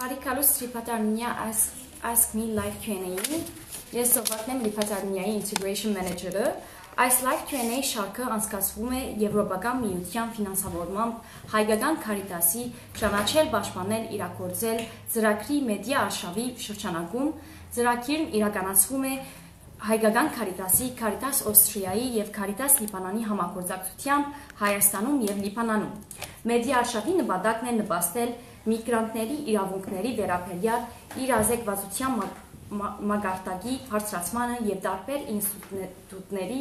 Բարիկալուս Ռիփաթարնիա Ask Me Live Q&A-ի Ես Զովակն եմ Ռիփաթարնիայի Integration Manager-ը Այս Live Q&A շարքը անցկացվում է Եվրոպական միության ֆինանսավորմամբ Հայկական Քարիտասի ճանաչել, պաշտպանել, իրագործել ծրագրի մեդիա արշավի շրջանակում ծրագիրն իրականացվում է Հայկական Քարիտասի, Քարիտաս Օստրիայի և Քարիտաս Լիբանանի համագործակցությամբ Հայաստանում և Լիբանանում։ Մեդիա արշավի նպատակն է նպաստել միգրանտների իրավունքների վերաբերյալ իրազեկվածության մակարդակի բարձրացմանը և տարբեր ինստիտուտների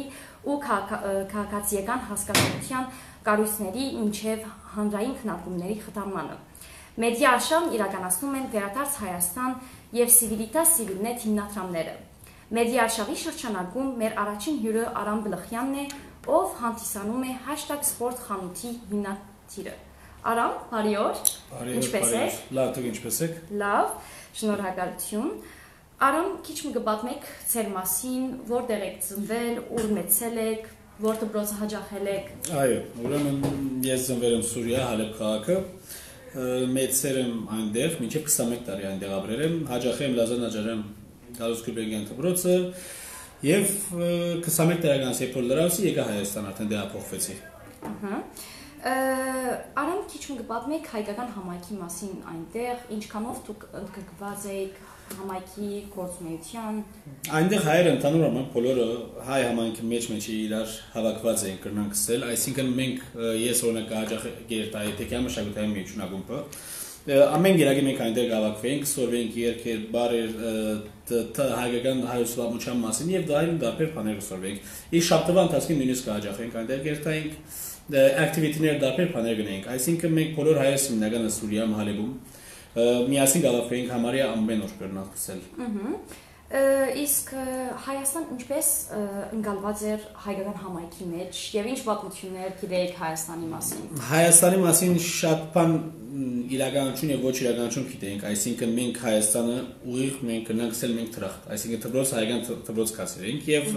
ու քաղաքացիական հասկացության կառույցների մինչև հանրային քննարկումների խթանմանը։ Մեդիա արշավն իրականացնում են Վերադարձ Հայաստան և Civilita Civilnet հիմնադրամները։ Մեդիա արշավի շրջանակում մեր առաջին հյուրը Արամ Բլխյանն է, ով հանդիսանում է #sport խանութի հիմնադիրը։ Արամ, բարի օր։ Ինչպե՞ս եք։ Լավ, դուք ինչպե՞ս եք։ Լավ, շնորհակալություն։ Արամ, քիչ կպատմեք ձեր մասին, որտեղ եք ծնվել, ուր մեծել եք, որ դպրոցը հաճախել եք։ Այո, ուրեմն ես ծնվել եմ Սուրիա, Հալեբ քաղաքը, մեծել եմ այնտեղ, մինչև 21 տարի այնտեղ ապրել եմ, հաճախել եմ Լազան Աջարյան Գալուս Գյուլբենկյան դպրոցը եւ 21 տարեկանից երբ որ լրացի, եկա Հայաստան, արդեն դեպոքվեցի։ Արամ, քիչ կպատմեք հայկական համայնքի մասին այնտեղ, ինչքանով դուք ընդգրկված եք համայնքի գործունեության։ Այնտեղ հայերը ընդհանուրապես բոլորը հայ համայնքի մեջ իրար հավաքված են կրնանք ասել, այսինքն մենք ես օրինակ հաճախ գերտայի տեկյա մշակութային միություն ակումբը ամեն գիրակի մենք այնտեղ հավաքվենք, սորվենք երկեր, բարեր, հայկական հայոց պատմության մասին եւ դարբեր բաներ սորվենք։ Իսկ շաբաթվա ընթացքում նույնիսկ հաճախենք այնտեղ գերտայինք activity-ներ դարբեր բաներ գնենք, այսինքն մենք բոլոր հայերս հիմնականը Սուրիայում, Հալեբում միասին գալավենք համարյա ամեն օր կրնանք ասել։ Իսկ Հայաստան ինչպես ընկալված էր հայկական համայնքի մեջ եւ ինչ պատմություններ գիտեք Հայաստանի մասին։ Հայաստանի մասին շատ բան իրականություն եւ ոչ իրականություն գիտենք, այսինքն մենք Հայաստանը ուղիղ մենք կրնանք ասել մենք թրախտ, այսինքն դպրոց հայկական դպրոց կասերենք եւ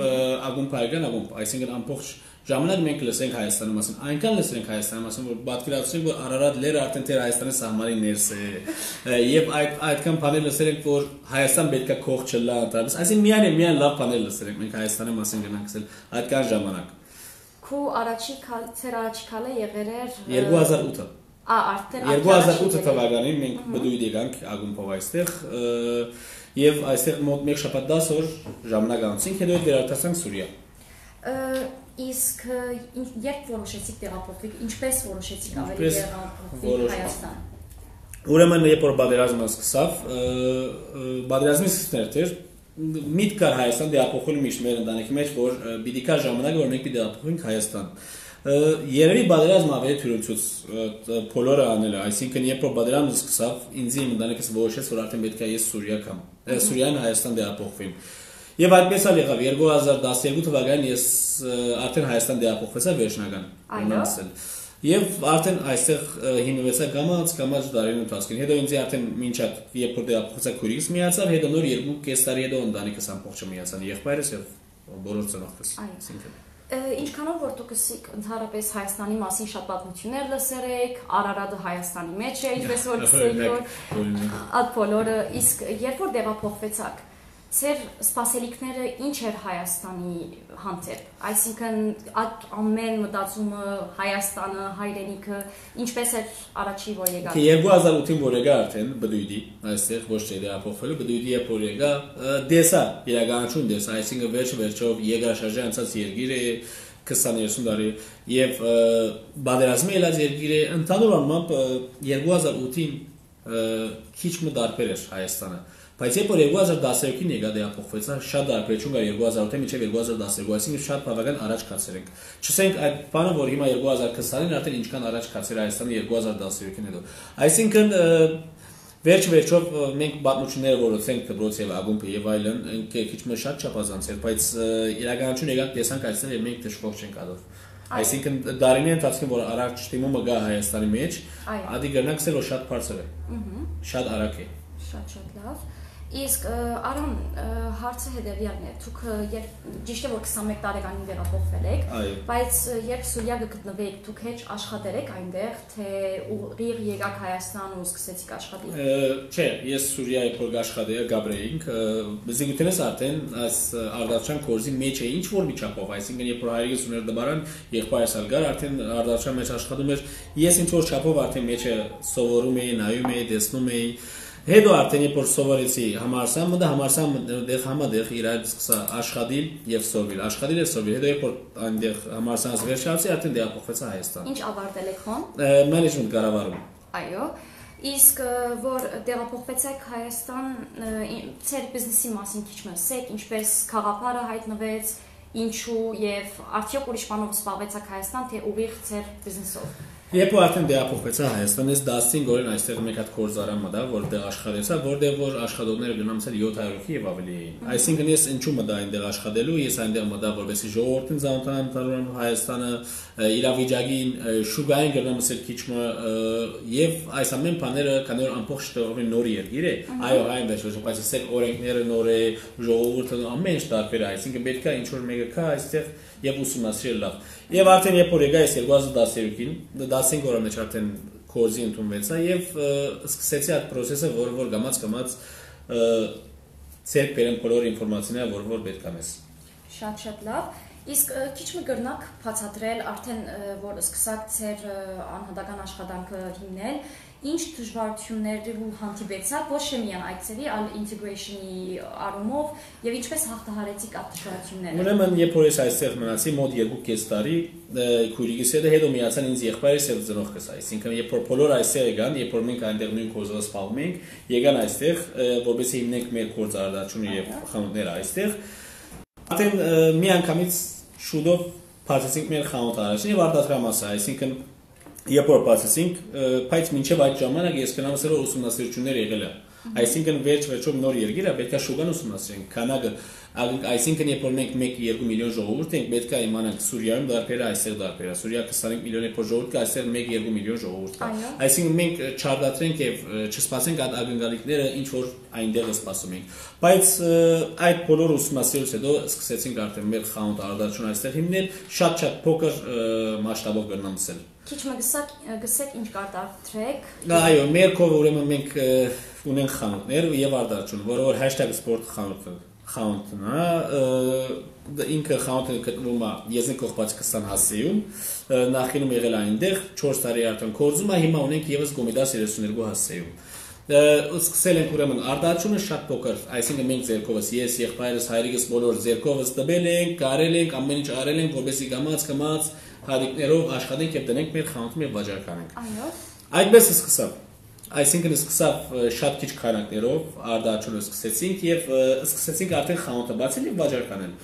ակումբ հայկական ակումբ, այսինքն ամբողջ ժամանակ մենք լսենք Հայաստանի մասին, այնքան լսենք Հայաստանի մասին, որ պատկերացրենք, որ Արարատ լերը արդեն դեռ Հայաստանի սահմանի ներս է, եւ այդքան բաներ լսել ենք, որ Հայաստան պետքա քող չլա ընդհանրապես, այսինքն միայն լավ բաներ լսել ենք մենք Հայաստանի մասին գնանք ասել, այդքան ժամանակ։ Քո առաջի քալը եղել էր 2008-ը։ Արդեն 2008 թվականին մենք բդույթ եկանք ակումբով այստեղ եւ այստեղ մոտ 1 շաբաթ 10 օր ժամանակ անցինք, հետո վերադարձանք Սուրիա։ Իսկ երբ որոշեցիք տեղափոխվել, ինչպես որոշեցիք ավելի տեղափոխվել Հայաստան։ Ուրեմն երբ որ պատերազմը սկսավ, պատերազմի սկիզբն էր, միտք կար Հայաստան տեղափոխելու միշտ մեր ընտանիքի մեջ, որ պիտի կա ժամանակ, որ մենք պիտի տեղափոխվենք Հայաստան։ Երևի պատերազմը ավելի թույլատրեց բոլորը անելը, այսինքն երբ որ պատերազմը սկսավ, ինձ իմ ընտանիքս որոշեց, որ արդեն պետք է ես Սուրիա կամ Սուրիան Հայաստան տեղափոխվեմ։ Եվ այդպես էլ եղավ 2012 թվականին ես արդեն Հայաստան տեղափոխվեցա վերջնական ունեցել։ Եվ արդեն այստեղ հիմնվեցա կամաց դարերի ընթացքին։ Հետո ինձ արդեն մինչ այդ երբ որ տեղափոխվեցա քուրիկս միացավ, հետո նոր 2.5 տարի հետո ընտանիքս ամբողջը միացան, եղբայրս եւ բոլոր ծնողքս։ Ինչքանով որ դուք ընդհանրապես Հայաստանի մասին շատ պատմություններ լսել եք, Արարատը Հայաստանի մեջ է, ինչպես որ լսել այդ բոլորը, իսկ երբ որ տեղափոխվեցաք Ձեր սպասելիքները ինչ էր Հայաստանի հանդեպ, այսինքն այդ ամեն մտածումը Հայաստանը, հայրենիքը, ինչպես էր առաջի որ եկա։ 2008-ին որ եկա արդեն բդույթի, այստեղ ոչ թե տեղափոխվելու, բդույթի երբ որ եկա, դեսա իրականություն դեսա, այսինքն վերջով երկրաշարժի անցած երկիր է 20-30 տարի եւ պատերազմի ելած երկիր է, ընդհանուրապես 2008-ին քիչ մտարբեր էր Հայաստանը։ Բայց երբ որ 2013-ին եկա տեղափոխվեցա, շատ տարբերություն կար 2008-ին մինչև 2012, այսինքն շատ բավական առաջ կացրենք։ Չսենք այդ բանը, որ հիմա 2020-ին արդեն ինչքան առաջ կացրել Հայաստանը 2013-ին հետո։ Այսինքն վերջով մենք պատմությունները որոցենք դպրոց եւ ակումբ եւ այլն, քիչ մը շատ չափազանց էր, բայց իրականություն եկանք տեսանք այստեղ եւ մենք դժոխք չենք ադով։ Այսինքն դարիների ընթացքում որ առաջ դիմումը գա Հայաստանի մեջ, ադի գնանք ասել որ շատ բարձր է։ Շատ արագ է։ Շատ լավ։ Իսկ Արամ, հարցը հետևյալն է, դուք ճիշտ է որ 21 տարեկանին տեղափոխվել եք, բայց երբ Սուրիա գտնվեիք, դուք հեչ աշխատել եք այնտեղ, թե ուղիղ եկաք Հայաստան ու սկսեցիք աշխատել։ Չէ, ես Սուրիայի փորձ աշխատել գաբրեինք, զինվորներս արդեն այս արտադրության կորզի մեջ է ինչ որ միջակայքով, այսինքն երբ որ հայրիկս ուներ դպարան, եղբայրս ալգար արդեն արտադրության մեջ աշխատում էր, ես ինչ որ չափով արդեն մեջը սովորում էի, նայում էի, տեսնում էի Հետո արդեն երբ որ սովորեցի համալսարանը համադեղ իրար սկսա աշխատել եւ սովորել, հետո երբ որ այնտեղ համալսարանից վերջացի, արդեն տեղափոխվեցա Հայաստան։ Ինչ ավարտել եք հոն։ Management կառավարում։ Այո։ Իսկ որ տեղափոխվեցեք Հայաստան, ծեր բիզնեսի մասին քիչ մսեք, ինչպես խաղապարը հայտնվեց, ինչու եւ արդյոք ուրիշ բանով զբաղվեցաք Հայաստան, թե ուղիղ ծեր բիզնեսով։ Երբ որ արդեն տեղափոխվեցա Հայաստան, ես 15 օրեն այստեղ մեկ հատ կորս արամ մտա, որտեղ աշխատեցա, որտեղ որ աշխատողները գնամցել 700-ի եւ ավելի էին։ Այսինքն ես ինչու մտա այնտեղ աշխատելու, ես այնտեղ մտա որպեսզի ժողովրդին ծանոթանամ Հայաստանը, իրավիճակին, շուգային գնամցել քիչը եւ այս ամեն բաները կանոր ամբողջ տեղովին նոր երկիր է։ Այո, այնտեղ բայց ասեք օրենքները նոր է, ժողովուրդը ամեն ինչ տարբեր է, այսինքն պետք է ինչ որ մեկը կա այստեղ եւ ուսումնասիրել լավ։ Եվ արդեն երբ որ եկա ես 2013-ին, 15 օրը մեջ արդեն կորզի ընդունվեցա եւ սկսեցի այդ process-ը, որ գամած ծեր բերեմ բոլոր ինֆորմացիաները, որ պետք է մեզ։ Շատ լավ։ Իսկ քիչ մի գրնակ բացատրել արդեն որ սկսած ծեր անհատական աշխատանքը հիմնել, ինչ դժվարությունների ու հանդիպեցաք ոչ միայն այդ ծերի, այլ ինտեգրեյշնի առումով եւ ինչպես հաղթահարեցիք այդ դժվարությունները։ Ուրեմն երբ որ ես այստեղ մնացի մոտ 2.5 տարի, քույրիկիս հետո միացան ինձ եղբայրս եւ ծնողքս, այսինքն երբ որ բոլոր այստեղ եկան, երբ որ մենք այնտեղ նույն կորզով սպառում ենք, եկան այստեղ, որովհետեւ հիմնենք մեր կորզարարությունը եւ խանութները այստեղ, արդեն մի անգամից շուտով բացեցինք մեր խանութարարությունը եւ արտադրամասը, այսինքն երբ որ բացեցինք, բայց մինչև այդ ժամանակ ես գնացել որ ուսումնասիրություններ եղել է։ Այսինքն վերջում նոր երկիր է, պետք է շուկան ուսումնասիրենք, քանակը, այսինքն երբ որ մենք 1-2 միլիոն ժողովուրդ ենք, պետք է իմանանք Սուրիայում դարբերը, այստեղ դարբերը, Սուրիա 25 միլիոն է ժողովուրդ կա, այստեղ 1-2 միլիոն ժողովուրդ կա։ Այսինքն մենք չարդատրենք եւ չսպասենք այդ ակնկալիքները, ինչ որ այնտեղ սպասում ենք։ Բայց այդ բոլոր ուսումնասիրությունից հետո սկսեցինք արդեն մեր խանութ արտադրություն այստեղ հիմնել, շատ փոքր մասշտաբով գնամսել։ Քիչ գսեք ինչ կարտադրեք։ Այո, մեր կողմը ուրեմն մենք ունենք խանութներ եւ արտադրություն, որը որ #sport խանութն է, ինքը խանութը գտնվում է Եզնիկ Կողբաց 20 հասցեում, նախինում եղել այնտեղ 4 տարի արդեն կորզում է, հիմա ունենք եւս Գոմիդաս 32 հասցեում։ Սկսել ենք ուրեմն արտադրությունը շատ փոքր, այսինքն մենք ձերքովս, ես, եղբայրս, հայրիկս բոլոր ձերքովս տվել ենք, կարել ենք, ամեն ինչ արել ենք, որպեսզի գամած հարիկներով աշխատենք եւ տնենք մեր խանութը եւ վաճառկանենք։ Այո։ Այդպես սկսավ։ Այսինքն սկսավ շատ քիչ քանակներով արտադրությունը սկսեցինք եւ սկսեցինք արդեն խանութը բացել եւ վաճառկանել։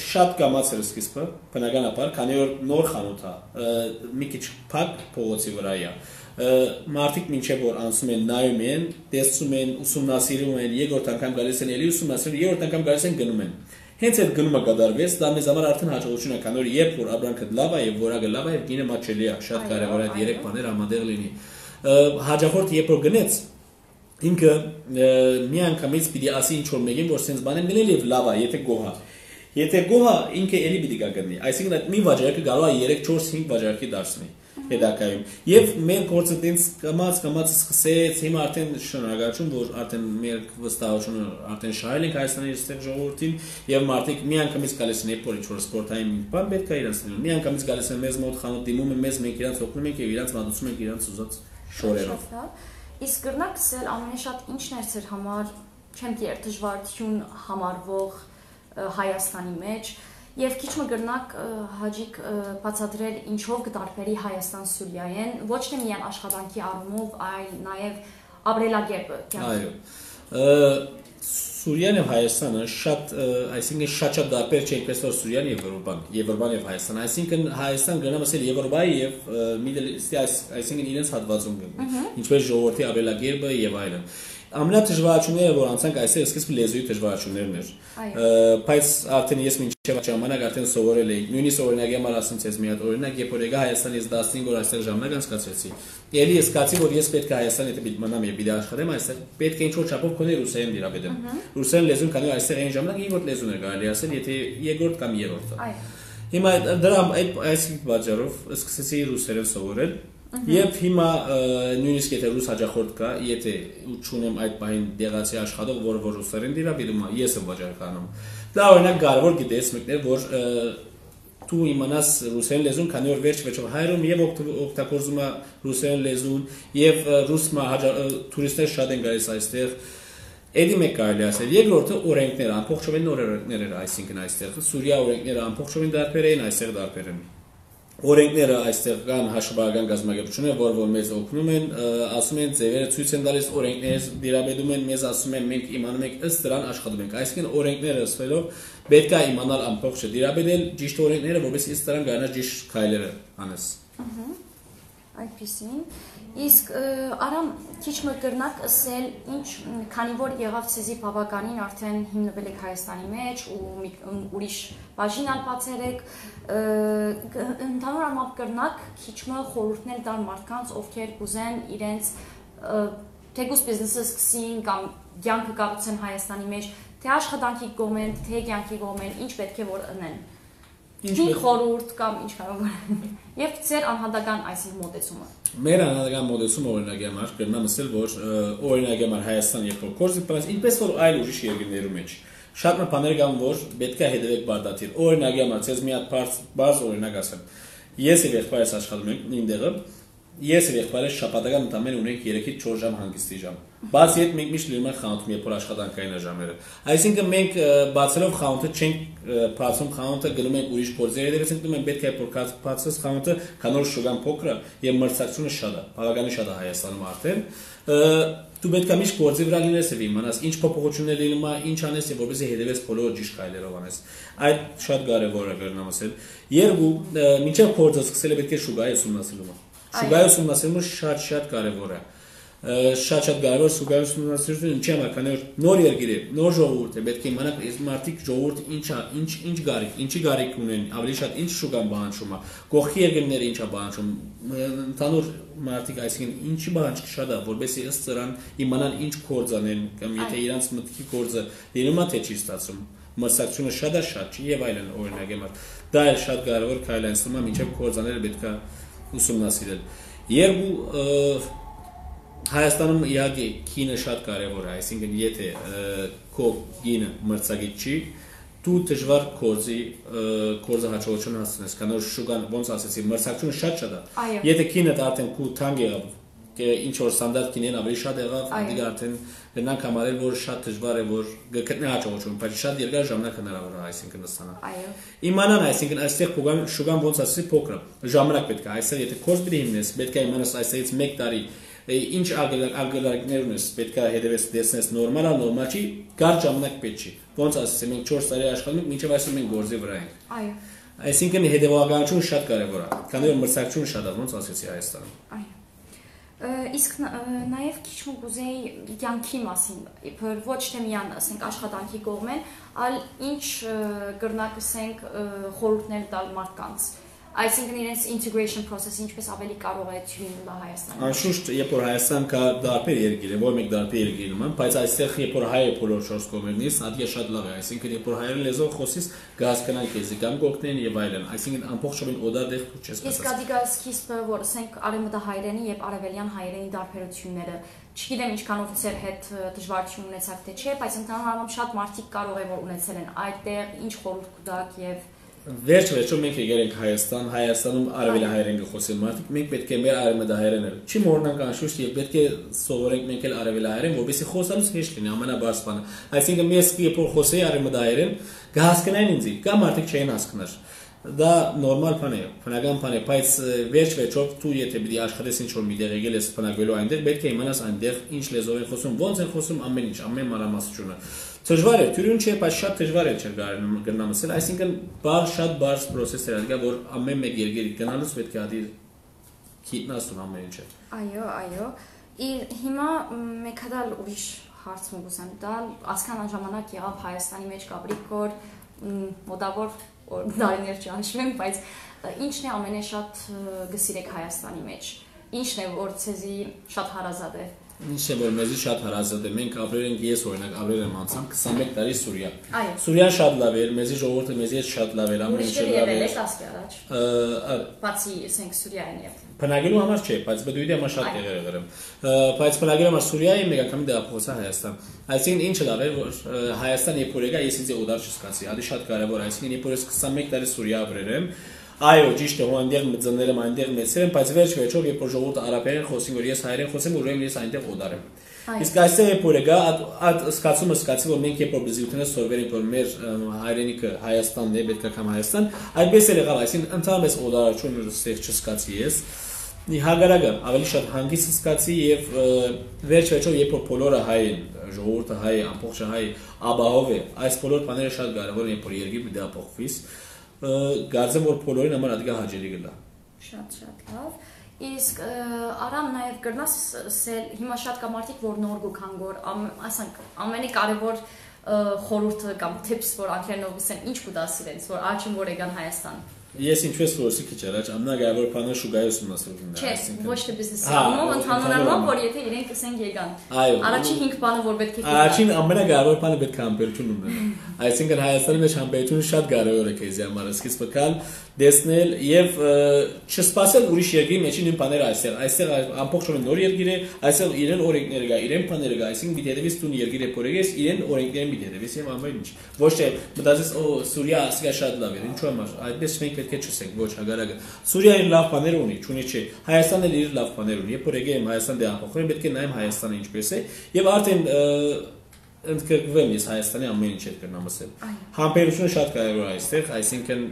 Շատ կամաց էր սկիզբը, բնականաբար, քանի որ նոր խանութ է, մի քիչ փակ փողոցի վրա է։ Մարդիկ մինչև որ անցում են, նայում են, տեսնում են, ուսումնասիրում են, երկրորդ անգամ գալիս են, ելի ուսումնասիրում, երրորդ անգամ գալիս են գնում են։ Հենց այդ գնումը կատարվեց, դա մեզ համար արդեն հաջողություն է, քանի որ երբ որ ապրանքը լավ է եւ որակը լավ է, գինը մատչելի է, շատ կարեւոր է այդ երեք բաները համատեղ լինի։ Հաջողորդ երբ որ գնեց, ինքը մի անգամից պիտի ասի ինչ որ մեկին, որ sense բան է գնել եւ լավ է, եթե գոհա։ Եթե գոհա, ինքը ելի պիտի գտնի։ Այսինքն այդ մի վաճառքը կարող է 3, 4, 5 վաճառքի դարձնել։ Հետակայում։ Եվ մեր գործը տենց կամած սկսեց, հիմա արդեն շնորհակալություն, որ արդեն մեր վստահությունը արդեն շահել ենք Հայաստանի այստեղ ժողովրդին եւ մարդիկ մի անգամից գալիս են երբ որ սպորտային բան պետք է իրանց լինել։ Մի անգամից գալիս են մեզ մոտ խանութ դիմում են մեզ, մենք իրանց օգնում ենք եւ իրանց մատուցում ենք իրանց ուզած շորերով։ Իսկ գրնակցել ամենաշատ ինչն էր ձեր համար, չեմ գիտեր, դժվարություն համարվող Հայաստանի մեջ Եվ քիչ մը գրնակ հաջիկ բացատրել ինչով կտարբերի Հայաստան-Սուրիայեն, ոչ թե միայն աշխատանքի առումով, այլ նաև ապրելակերպը։ Այո։ Սուրիան եւ Հայաստանը շատ, այսինքն շատ դարբեր չէ, ինչպես որ Սուրիան եւ Եվրոպան եւ Հայաստան, այսինքն Հայաստան գնամ ասել Եվրոպայի եւ Middle East-ի, այսինքն իրենց հատվածում գտնի, ինչպես ժողովրդի ապրելակերպը եւ այլն։ ամենադժվարությունները, որ անցանք այսօր սկիզբը լեզուի դժվարություններն էր։ Բայց արդեն ես մինչև այդ ժամանակ արդեն սովորել էի։ Նույնիսկ օրինակ եմ ասում ցեզ մի հատ օրինակ, երբ որ եկա Հայաստանից 15 օր այստեղ ժամանակ անցկացրեցի։ Ելի ես զգացի, որ ես պետք է Հայաստանի հետ մնամ եւ պիտի աշխատեմ այստեղ, պետք է ինչ-որ չափով քոնի ռուսերեն դիրապետեմ։ Ռուսերեն լեզուն քանի այստեղ այն ժամանակ երկրորդ լեզուն էր կարելի ասել, եթե երկրորդ կամ երրորդը։ Հիմա դրա այս պատճառով սկսեցի ռուսերեն սովորել։ Եվ հիմա նույնիսկ եթե ռուս հաճախորդ կա, եթե չունեմ այդ բային դեղացի աշխատող, որը որ ռուսերեն դիրապետում, ես եմ վաճառքանում։ Դա օրինակ կարևոր գիտես մեկներ, որ դու իմանաս ռուսերեն լեզուն, քանի որ վերջ-վերջով հայերում եւ օգտագործում է ռուսերեն լեզուն եւ ռուս տուրիստներ շատ են գալիս այստեղ։ Էդի մեկ կարելի ասել, երկրորդը օրենքները, ամբողջովին նոր օրենքներ էր, այսինքն այստեղ Սուրիա օրենքները ամբողջովին դարբեր էին, այստեղ դարբեր են։ Օրենքները այստեղ կան հաշվարկական գազམ་ագործությունները, որ մեզ օգնում են, ասում են ձևերը ցույց են տալիս, օրենքները դիրապետում են, մեզ ասում են մենք իմանում ենք ըստ դրան աշխատում ենք։ Այսինքն օրենքները ըստելով պետք է իմանալ ամբողջը դիրապետել ճիշտ օրենքները, որովհետեւ ըստ դրան գանա ճիշտ քայլերը անես։ Այդպեսին։ Իսկ Արամ քիչ մը կրնակ ասել ինչ քանի որ եղավ ցեզի բավականին արդեն հիմնվել եք Հայաստանի մեջ ու ուրիշ բաժինալ բացել եք ընդհանուր առմամբ կրնակ քիչ մը խորհուրդներ տալ մարդկանց ովքեր կուզեն իրենց թեկուզ բիզնեսը սկսին կամ կյանքը կառուցեն Հայաստանի մեջ թե աշխատանքի կողմեն թե կյանքի կողմեն ինչ պետք է որ անեն Ինչ խորհուրդ կամ ինչ կարող եւ ձեր անհատական այսինքն մոտեցումը Մեր անհատական մոտեցումը օրինակ համար կրնամ ասել որ օրինակ համար Հայաստան երբ որ կորզի պրայս ինչպես որ այլ ուրիշ երկրներում մեջ շատ մը բաներ կան որ պետք է հետևեք բարդատիր օրինակ համար ցեզ մի հատ բազ օրինակ ասեմ ես եւ եղբայրս աշխատում ենք նույն տեղը Ես եւ եղբայրս շաբաթական ընդամենը ունենք 3-ից 4 ժամ հանգստի ժամ։ Բացի այդ մենք միշտ լինում ենք խանութում, երբ որ աշխատանքային ժամերը։ Այսինքն մենք բացելով խանութը չենք բացում խանութը, գնում ենք ուրիշ գործերի հետևից ենք մենք պետք է որ բացես խանութը, քանի որ շուգան փոքր է եւ մրցակցությունը շատ է, բավականին շատ է Հայաստանում արդեն։ Դու պետք է միշտ գործի վրա լինես եւ իմանաս ինչ փոփոխություններ լինում է, ինչ անես եւ որպեսզի հետևես բոլոր ճիշտ քայլերով անես։ Այդ շատ կարեւոր է գրնամ ասել։ Երկու, մինչեւ գործը սկսել է պետք է շուգայի ուսումնասիրումը։ Շուգայի ուսումնասիրումը շատ կարևոր է։ Շատ կարևոր շուգայի ուսումնասիրությունը ինչի համար, քանի որ նոր երկիր է, նոր ժողովուրդ է, պետք է իմանաք այս մարդիկ ժողովուրդը ինչ գարիք, ինչի գարիք ունեն, ավելի շատ ինչ շուգան բանջում է, կողքի երկրները ինչա բանջում, ընդհանուր մարդիկ այսինքն ինչի բանջք շատ է, որովհետեւ ըստ դրան իմանան ինչ գործ անեն, կամ եթե իրանց մտքի գործը լինում է թե չի ստացվում, մրցակցությունը շատ է շատ չի եւ այլն օրինակ եմ։ Դա էլ շատ կարևոր քայլ է, ասում եմ, ինչեւ գործաները պետք է ուսումնասիրել։ Երկու Հայաստանում իհարկե քինը շատ կարևոր է, այսինքն եթե քո գինը մրցակից չի, դու դժվար կորզը հաջողություն հասցնես, քանի որ շուգան ոնց ասեցի, մրցակցությունը շատ է։ Եթե քինը արդեն քու թանկ եղավ, ինչ որ ստանդարտ քինեն ավելի շատ եղավ, դիգ արդեն գնանք համարել որ շատ դժվար է որ գտնի հաջողություն, բայց շատ երկար ժամանակ հնարավոր է, այսինքն ստանալ։ Իմանան, այսինքն այստեղ շուգան ոնց ասեցի փոքր է, ժամանակ պետք է, այսօր եթե կորս պիտի հիմնես, պետք է իմանաս այսից 1 տարի ինչ արգելակներ ունես, պետք է հետևես դեսնես նորմալ է, նորմալ չի, կարճ ժամանակ պետք չի։ Ոնց ասեցի, մենք 4 տարի աշխատում ենք, մինչև այսօր մենք գործի վրա ենք։ Այո։ Այսինքն հետևողականությունը շատ կարևոր է, քանի որ մրցակցությունը շատ է, ոնց ասեցի Հայաստանում։ Այո։ Իսկ նաև քիչ մը գուզեի կյանքի մասին, իբր ոչ թե միան ասենք աշխատանքի կողմեն, այլ ինչ կրնակ ասենք խորհուրդներ տալ մարդկանց։ Այսինքն իրենց integration process ինչպես ավելի կարող է թույլ Հայաստանը։ Անշուշտ, երբ որ Հայաստան կա դարբեր երկիր է, որ մենք դարբեր երկիր նման, բայց այստեղ երբ որ հայը բոլոր 4 կողմերից, ադիա շատ լավ է, այսինքն երբ որ հայերեն լեզվով խոսես, կհասկանան քեզ, կամ կօգնեն եւ այլն, այսինքն ամբողջովին օդադեղ դու չես Իսկ ադիգա սկիզբը, որ ասենք արևմտահայերենի եւ արևելյան հայերենի դարբերությունները, չգիտեմ ինչքանով ձեր հետ դժվարություն ունեցաք թե չէ, բայց ընդհանուր առմամբ շատ մարդիկ կարող է որ ունեցել են այդտեղ ինչ խորհուրդ կտաք եւ Վերջ-վերջում մենք եկել ենք Հայաստան, Հայաստանում արևելահայերեն խոսել մարդիկ, մենք պետք է մեր արևմտահայերեն էլ։ Չի մոռանանք անշուշտ եւ պետք է սովորենք մենք էլ արևելահայերեն, որովհետեւ խոսալուց հեշտ լինի, ամենաբարձ բանը։ Այսինքն ես երբ որ խոսեի արևմտահայերեն, կհասկանային ինձ, կամ մարդիկ չէին հասկներ։ Դա նորմալ բան է, բնական բան է, բայց վերջ-վերջով դու եթե պիտի աշխատես ինչ-որ մի տեղ եկել ես բնակվելու այնտեղ, պետք է իմանաս այնտեղ ինչ լեզվով են խոսում, ոնց են խոսում ամեն ինչ, ամեն մանրամասնությունը։ Դժվար է, թյուրին չէ, բայց շատ դժվար է չէ գնամ ասել, այսինքն շատ բարձ process է, դա որ ամեն մեկ երկիր գնալուց պետք է ադի գիտնասուն ամեն ինչը։ Այո։ Հիմա մեկ հատ ուրիշ հարց ուզեմ տալ, ասքան ժամանակ եղավ Հայաստանի մեջ Գաբրիկ կոր մոտավոր դարիներ չհաշվեմ, բայց ինչն է ամենաշատ գսիրեք Հայաստանի մեջ։ Ինչն է որ ցեզի շատ հարազատ է։ Ինչն է որ մեզի շատ հարազատ է։ Մենք ապրել ենք, ես օրինակ ապրել եմ անցամ 21 տարի Սուրիա։ Այո։ Սուրիան շատ լավ էր, մեզի ժողովուրդը մեզի հետ շատ լավ էր, ամեն ինչ լավ էր։ Ասկի առաջ։ Բացի ասենք Սուրիայից։ Բնակելու համար չէ, բայց բդույթի համար շատ տեղեր եղել եմ։ Բայց բնակելու համար Սուրիայի մեկ անգամ դեպոխացա Հայաստան։ Այսինքն ինչը լավ էր, որ Հայաստան երբ որ եկա, ես ինձ օդար չզգացի, ալի շատ կարևոր, այսինքն երբ որ ես 21 տարի Սուրիա ապրել եմ, այո, ճիշտ է, այնտեղ ծնվել եմ, այնտեղ մեծել եմ, բայց վերջ-վերջով երբ որ ժողովուրդը արաբերեն խոսին, որ ես հայերեն խոսեմ, ուրեմն ես այնտեղ օդար եմ։ Իսկ այստեղ երբ որ եկա, այդ զգացումը զգացի, որ մենք երբ որ բզիութենը սորվել ենք, որ մեր հայրենիքը Հայաստանն է, պետք է կամ Հայաստան, այդպես էլ եղավ, այսինքն ընդհանրապես օդարություն ստեղ չզգացի ես։ Հագարակը ավելի շատ հանգիստ զգացի եւ վերջ-վերջով երբ որ բոլորը հայ են, ժողովուրդը հայ է, ամբողջը հայ ապահով է, այս բոլոր բաները շատ կարեւոր են, երբ որ երկիր պիտի ապահովվի։ Գարձեմ որ բոլորին համար ադիգա հաջելի գլա։ Շատ լավ։ Իսկ արամ նաև կրնաս հիմա շատ կա մարդիկ որ նոր գուքան որ ասենք ամենակարևոր խորհուրդը կամ tips որ անկերնով ասեն ինչ կուտասի իրենց որ առաջին որ եկան Հայաստան։ Ես ինչպես որսի քիչ առաջ ամենակարևոր բանը շուգայի ուսումնասիրությունն է, այսինքն ոչ թե բիզնեսը, ուրեմն ընդհանուր առմամբ որ եթե իրենք ասենք եկան։ Առաջին 5 բանը որ պետք է կուտա։ Առաջին ամենակարևոր բանը պետք է համբերություն ունենալ։ Այսինքն Հայաստանի մեջ համբերությունը շատ կարևոր է քեզի համար, սկիզբը կալ դեսնել եւ չսպասել ուրիշ երկրի մեջ նույն բաները այստեղ ամբողջովին նոր երկիր է, այստեղ իրեն օրենքներ կա, իրեն բաներ կա, այսինքն պիտի հետևես դու երկիր է փորեգես, իրեն օրենքներին պիտի հետևես եւ ամեն ինչ։ Ոչ թե մտածես Սուրիա ասիա շատ լավ է, ինչու՞ համար, այդպես մենք պետք է չսենք, ոչ հագարակը։ Սուրիան լավ բաներ ունի, չունի չէ։ Հայաստանն էլ իր լավ բաներ ունի։ Երբ որ եկեմ Հայաստան դե ապոխել, պետք է նայեմ Հայաստանը ինչպես է եւ արդեն ընդգրկվեմ ես Հայաստանի ամեն ինչ հետ կրնամ ասել։ Համբերությունը շատ կարևոր է այստեղ, այսինքն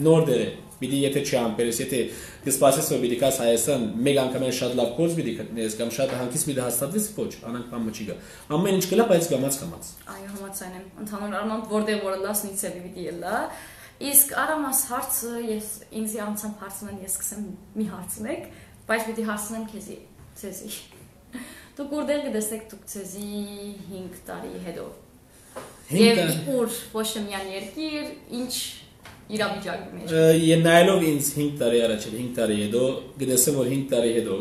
նոր դեր է։ Պիտի եթե չհամբերես, եթե կսպասես որ պիտի կաս Հայաստան մեկ անգամ շատ լավ կորս պիտի գտնես կամ շատ հանգիստ պիտի հաստատվես, ոչ, անանք բան չի գա։ Ամեն ինչ կլա, բայց գամած։ Այո, համաձայն եմ։ Ընդհանուր առմամբ որտեղ որ լասնից է պիտի ելա։ Իսկ արամաս հարցը ես ինձի անցամ հարցնեմ, ես սկսեմ մի հարցնեք, բայց պիտի հարցնեմ ցեզի։ Դուք որտեղ գտեսեք դուք ցեզի 5 տարի հետո։ Եվ ուր ոչ թե միայն երկիր, ինչ իրավիճակի մեջ։ Եվ նայելով ինձ 5 տարի առաջ, 5 տարի հետո, գտեսեմ որ 5 տարի հետո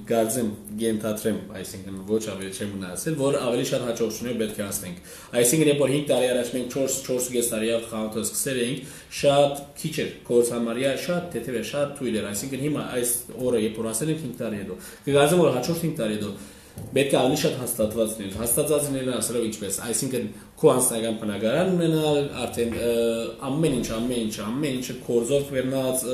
գարձեմ գենթատրեմ, այսինքն ոչ ավելի չեմ ունեցել, որ ավելի շատ հաջողություններ պետք է հասնենք։ Այսինքն երբ որ 5 տարի առաջ մենք 4.5 տարիով խանութը սկսել էինք, շատ քիչ էր, կորս համարյա շատ թեթև էր, շատ թույլ էր, այսինքն հիմա այս օրը երբ որ ասել ենք 5 տարի հետո, կգարձեմ որ հաջորդ 5 տարի հետո պետք է ավելի շատ հաստատված լինել, հաստատված լինելը ասելով ինչպես, այսինքն քո անձնական բնակարան ունենալ, արդեն ամեն ինչը կորզով վերնած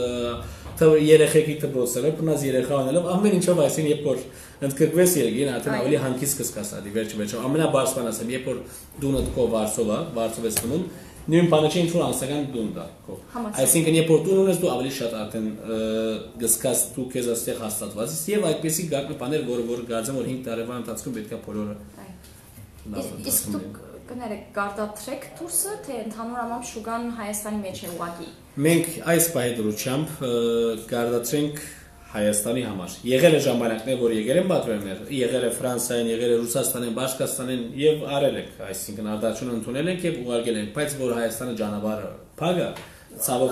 երեխեքի դպրոցերով բնած երեխա անելով ամեն ինչով այսինքն երբ որ ընդգրկվես երկին արդեն ավելի հանգիստ կսկաս ադի վերջ-վերջով ամենաբարձ բանը ասեմ երբ որ դունը քո վարձով ես տնում նույն բանը չէ ինչ որ անձնական դուն դա քո այսինքն երբ որ դուն ունես դու ավելի շատ արդեն կսկաս դու քեզ այստեղ հաստատված ես եւ այդպեսի գաղտնի բաներ որ գարձեմ որ 5 տարվա ընթացքում պետք է բոլորը իսկ դուք կներեք գարտատրեք դուրսը թե ընդհանուր առմամբ շուգան Հայաստանի մեջ է ուղղակի մենք այս պահի դրությամբ գարտատրենք Հայաստանի համար եղել է ժամանակներ որ եկել են պատվերներ եղել է Ֆրանսիան եղել է Ռուսաստանին Բաշկաստանին եւ արել ենք այսինքն արտադրություն ընդունել ենք եւ ուղարկել ենք բայց որ Հայաստանը ճանապարհը փագա ցավոք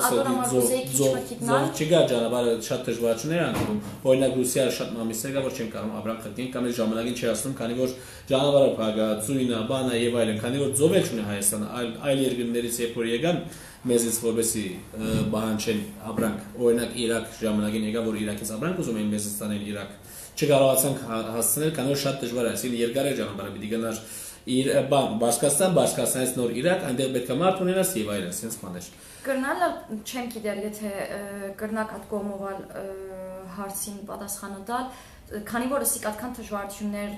չգա ճանապարհը շատ դժվարություններ անում օրինակ Ռուսիա շատ մամիսեր կա որ չեն կարող ապրանք գտնեն կամ այս ժամանակին չի ասում քանի որ ճանապարհը փագա ծույնա բանա եւ այլն քանի որ ծով էլ չունի Հայաստանը այլ երկրներից երբ որ եկան մեզից որպեսի բանջեն ապրանք օրինակ Իրաք ժամանակին եկա որ Իրաքից ապրանք ուզում էին մեզից տանել Իրաք չկարողացանք հասցնել քանի որ շատ դժվար է այսինքն երկար է ճանապարհը պիտի գնար Բաշկաստանից նոր Իրաք այնտեղ պետք է մարդ ունենաս եւ այլն sense բաներ Կրնալը չեմ գիտեր եթե կրնակ այդ կողմովալ հարցին պատասխանը տալ քանի որ ասիկ այդքան դժվարություններ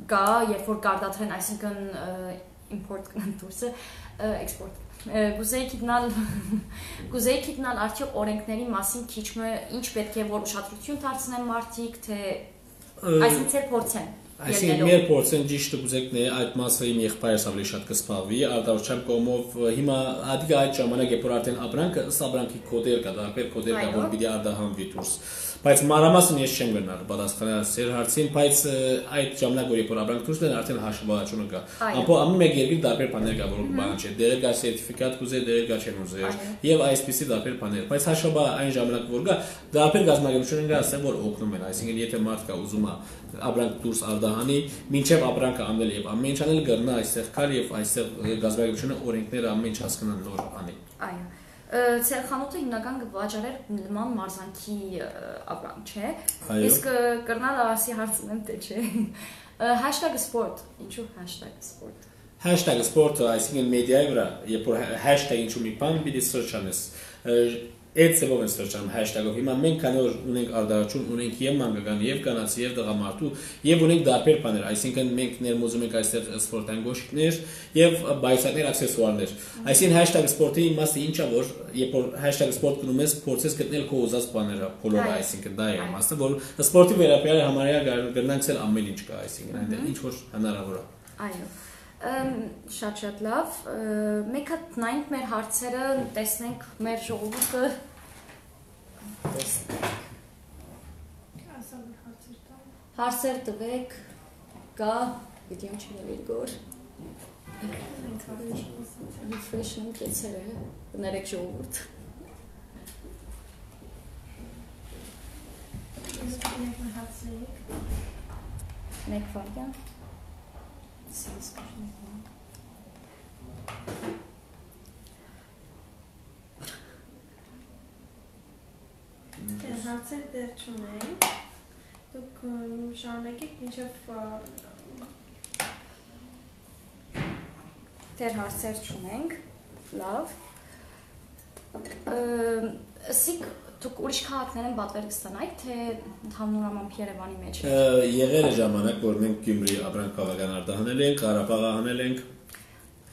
կա երբ որ կարտադրեն այսինքն import դուրսը export Գուզեի գիտնալ արդյոք օրենքների մասին քիչմը ինչ պետք է որ ուշադրություն դարձնեն մարդիկ թե այսինքն ցեր փորձեն Այսինքն մեր փորձեն ճիշտ գուզեկն է այդ մասը իմ եղբայրս ավելի շատ կսպառվի արտադրության կողմով հիմա ադիգա այդ ժամանակ երբ որ արդեն ապրանքը ըստ ապրանքի կոդեր կա դարբեր կոդեր կա որ պիտի արտահանվի դուրս Բայց մանրամասն ես չեմ գնալ պատասխանել սեր հարցին, բայց այդ ժամանակ որ երբ որ ապրանք դուրս դեն արդեն հաշվառությունը կա։ Ամբողջ ամեն մեկ երկիր տարբեր բաներ կա, որ բան չէ։ Դեր կա սերտիֆիկատ կուզե, դեր կա չեն ուզեր։ Եվ այսպիսի տարբեր բաներ։ Բայց հաշվառ այն ժամանակ որ կա, տարբեր գազམ་ագործություններ կա, ասեմ որ օգնում են, այսինքն եթե մարդ կա ուզում է ապրանք դուրս արդահանի, մինչև ապրանքը անել եւ ամեն ինչ անել գրնա այստեղ կար եւ այստեղ գազམ་ագործությունը օրենքները ամեն ինչ հասկանան նոր անի։ Այո։ Ձեր խանութը հիմնական վաճառել նման մարզանքի ապրանք չէ։ Իսկ կրնալ ասի հարցնեմ թե չէ։ #sport, ինչու #sport։ #sport, այսինքն մեդիայի վրա, երբ որ hashtag ինչու մի բան պիտի search անես։ Այդ ծավալը ստեղծում #-ով հիմա մենք քանի որ ունենք արդարացում, ունենք եւ մանկական, եւ կանացի, եւ տղամարդու, եւ ունենք դարբեր բաներ, այսինքն մենք ներմուծում ենք այստեղ սպորտային գոշիկներ եւ բայսակներ, աքսեսուարներ։ Այսինքն #sport-ի իմաստը ինչա որ երբ որ #sport գնում ես, փորձես գտնել քո ուզած բաները, բոլորը, այսինքն դա է իմաստը, որ սպորտի վերաբերյալ համարյա գտնանք էլ ամեն ինչ կա, այսինքն այնտեղ ինչ որ հնարավոր է։ Այո։ Շատ լավ, մեկ հատ նայենք մեր հարցերը, տեսնենք մեր ժողովուրդը հարցեր տվեք, կա, վիդեոն չնվիր գոր, refresh-ն կեցեր է, բներեք ժողովուրդ։ Մեկ վարդյան։ Հարցեր դեռ չունենք, դուք շարունակեք մինչև դեռ հարցեր չունենք, լավ, ասիկ դուք ուրիշ քաղաքներ են պատվեր կստանայք, թե ընդհանուրամամբ Երևանի մեջ է։ Եղել է ժամանակ, որ մենք Գյումրի ապրանք քաղաքական արդահանել ենք, Ղարաբաղ հանել ենք։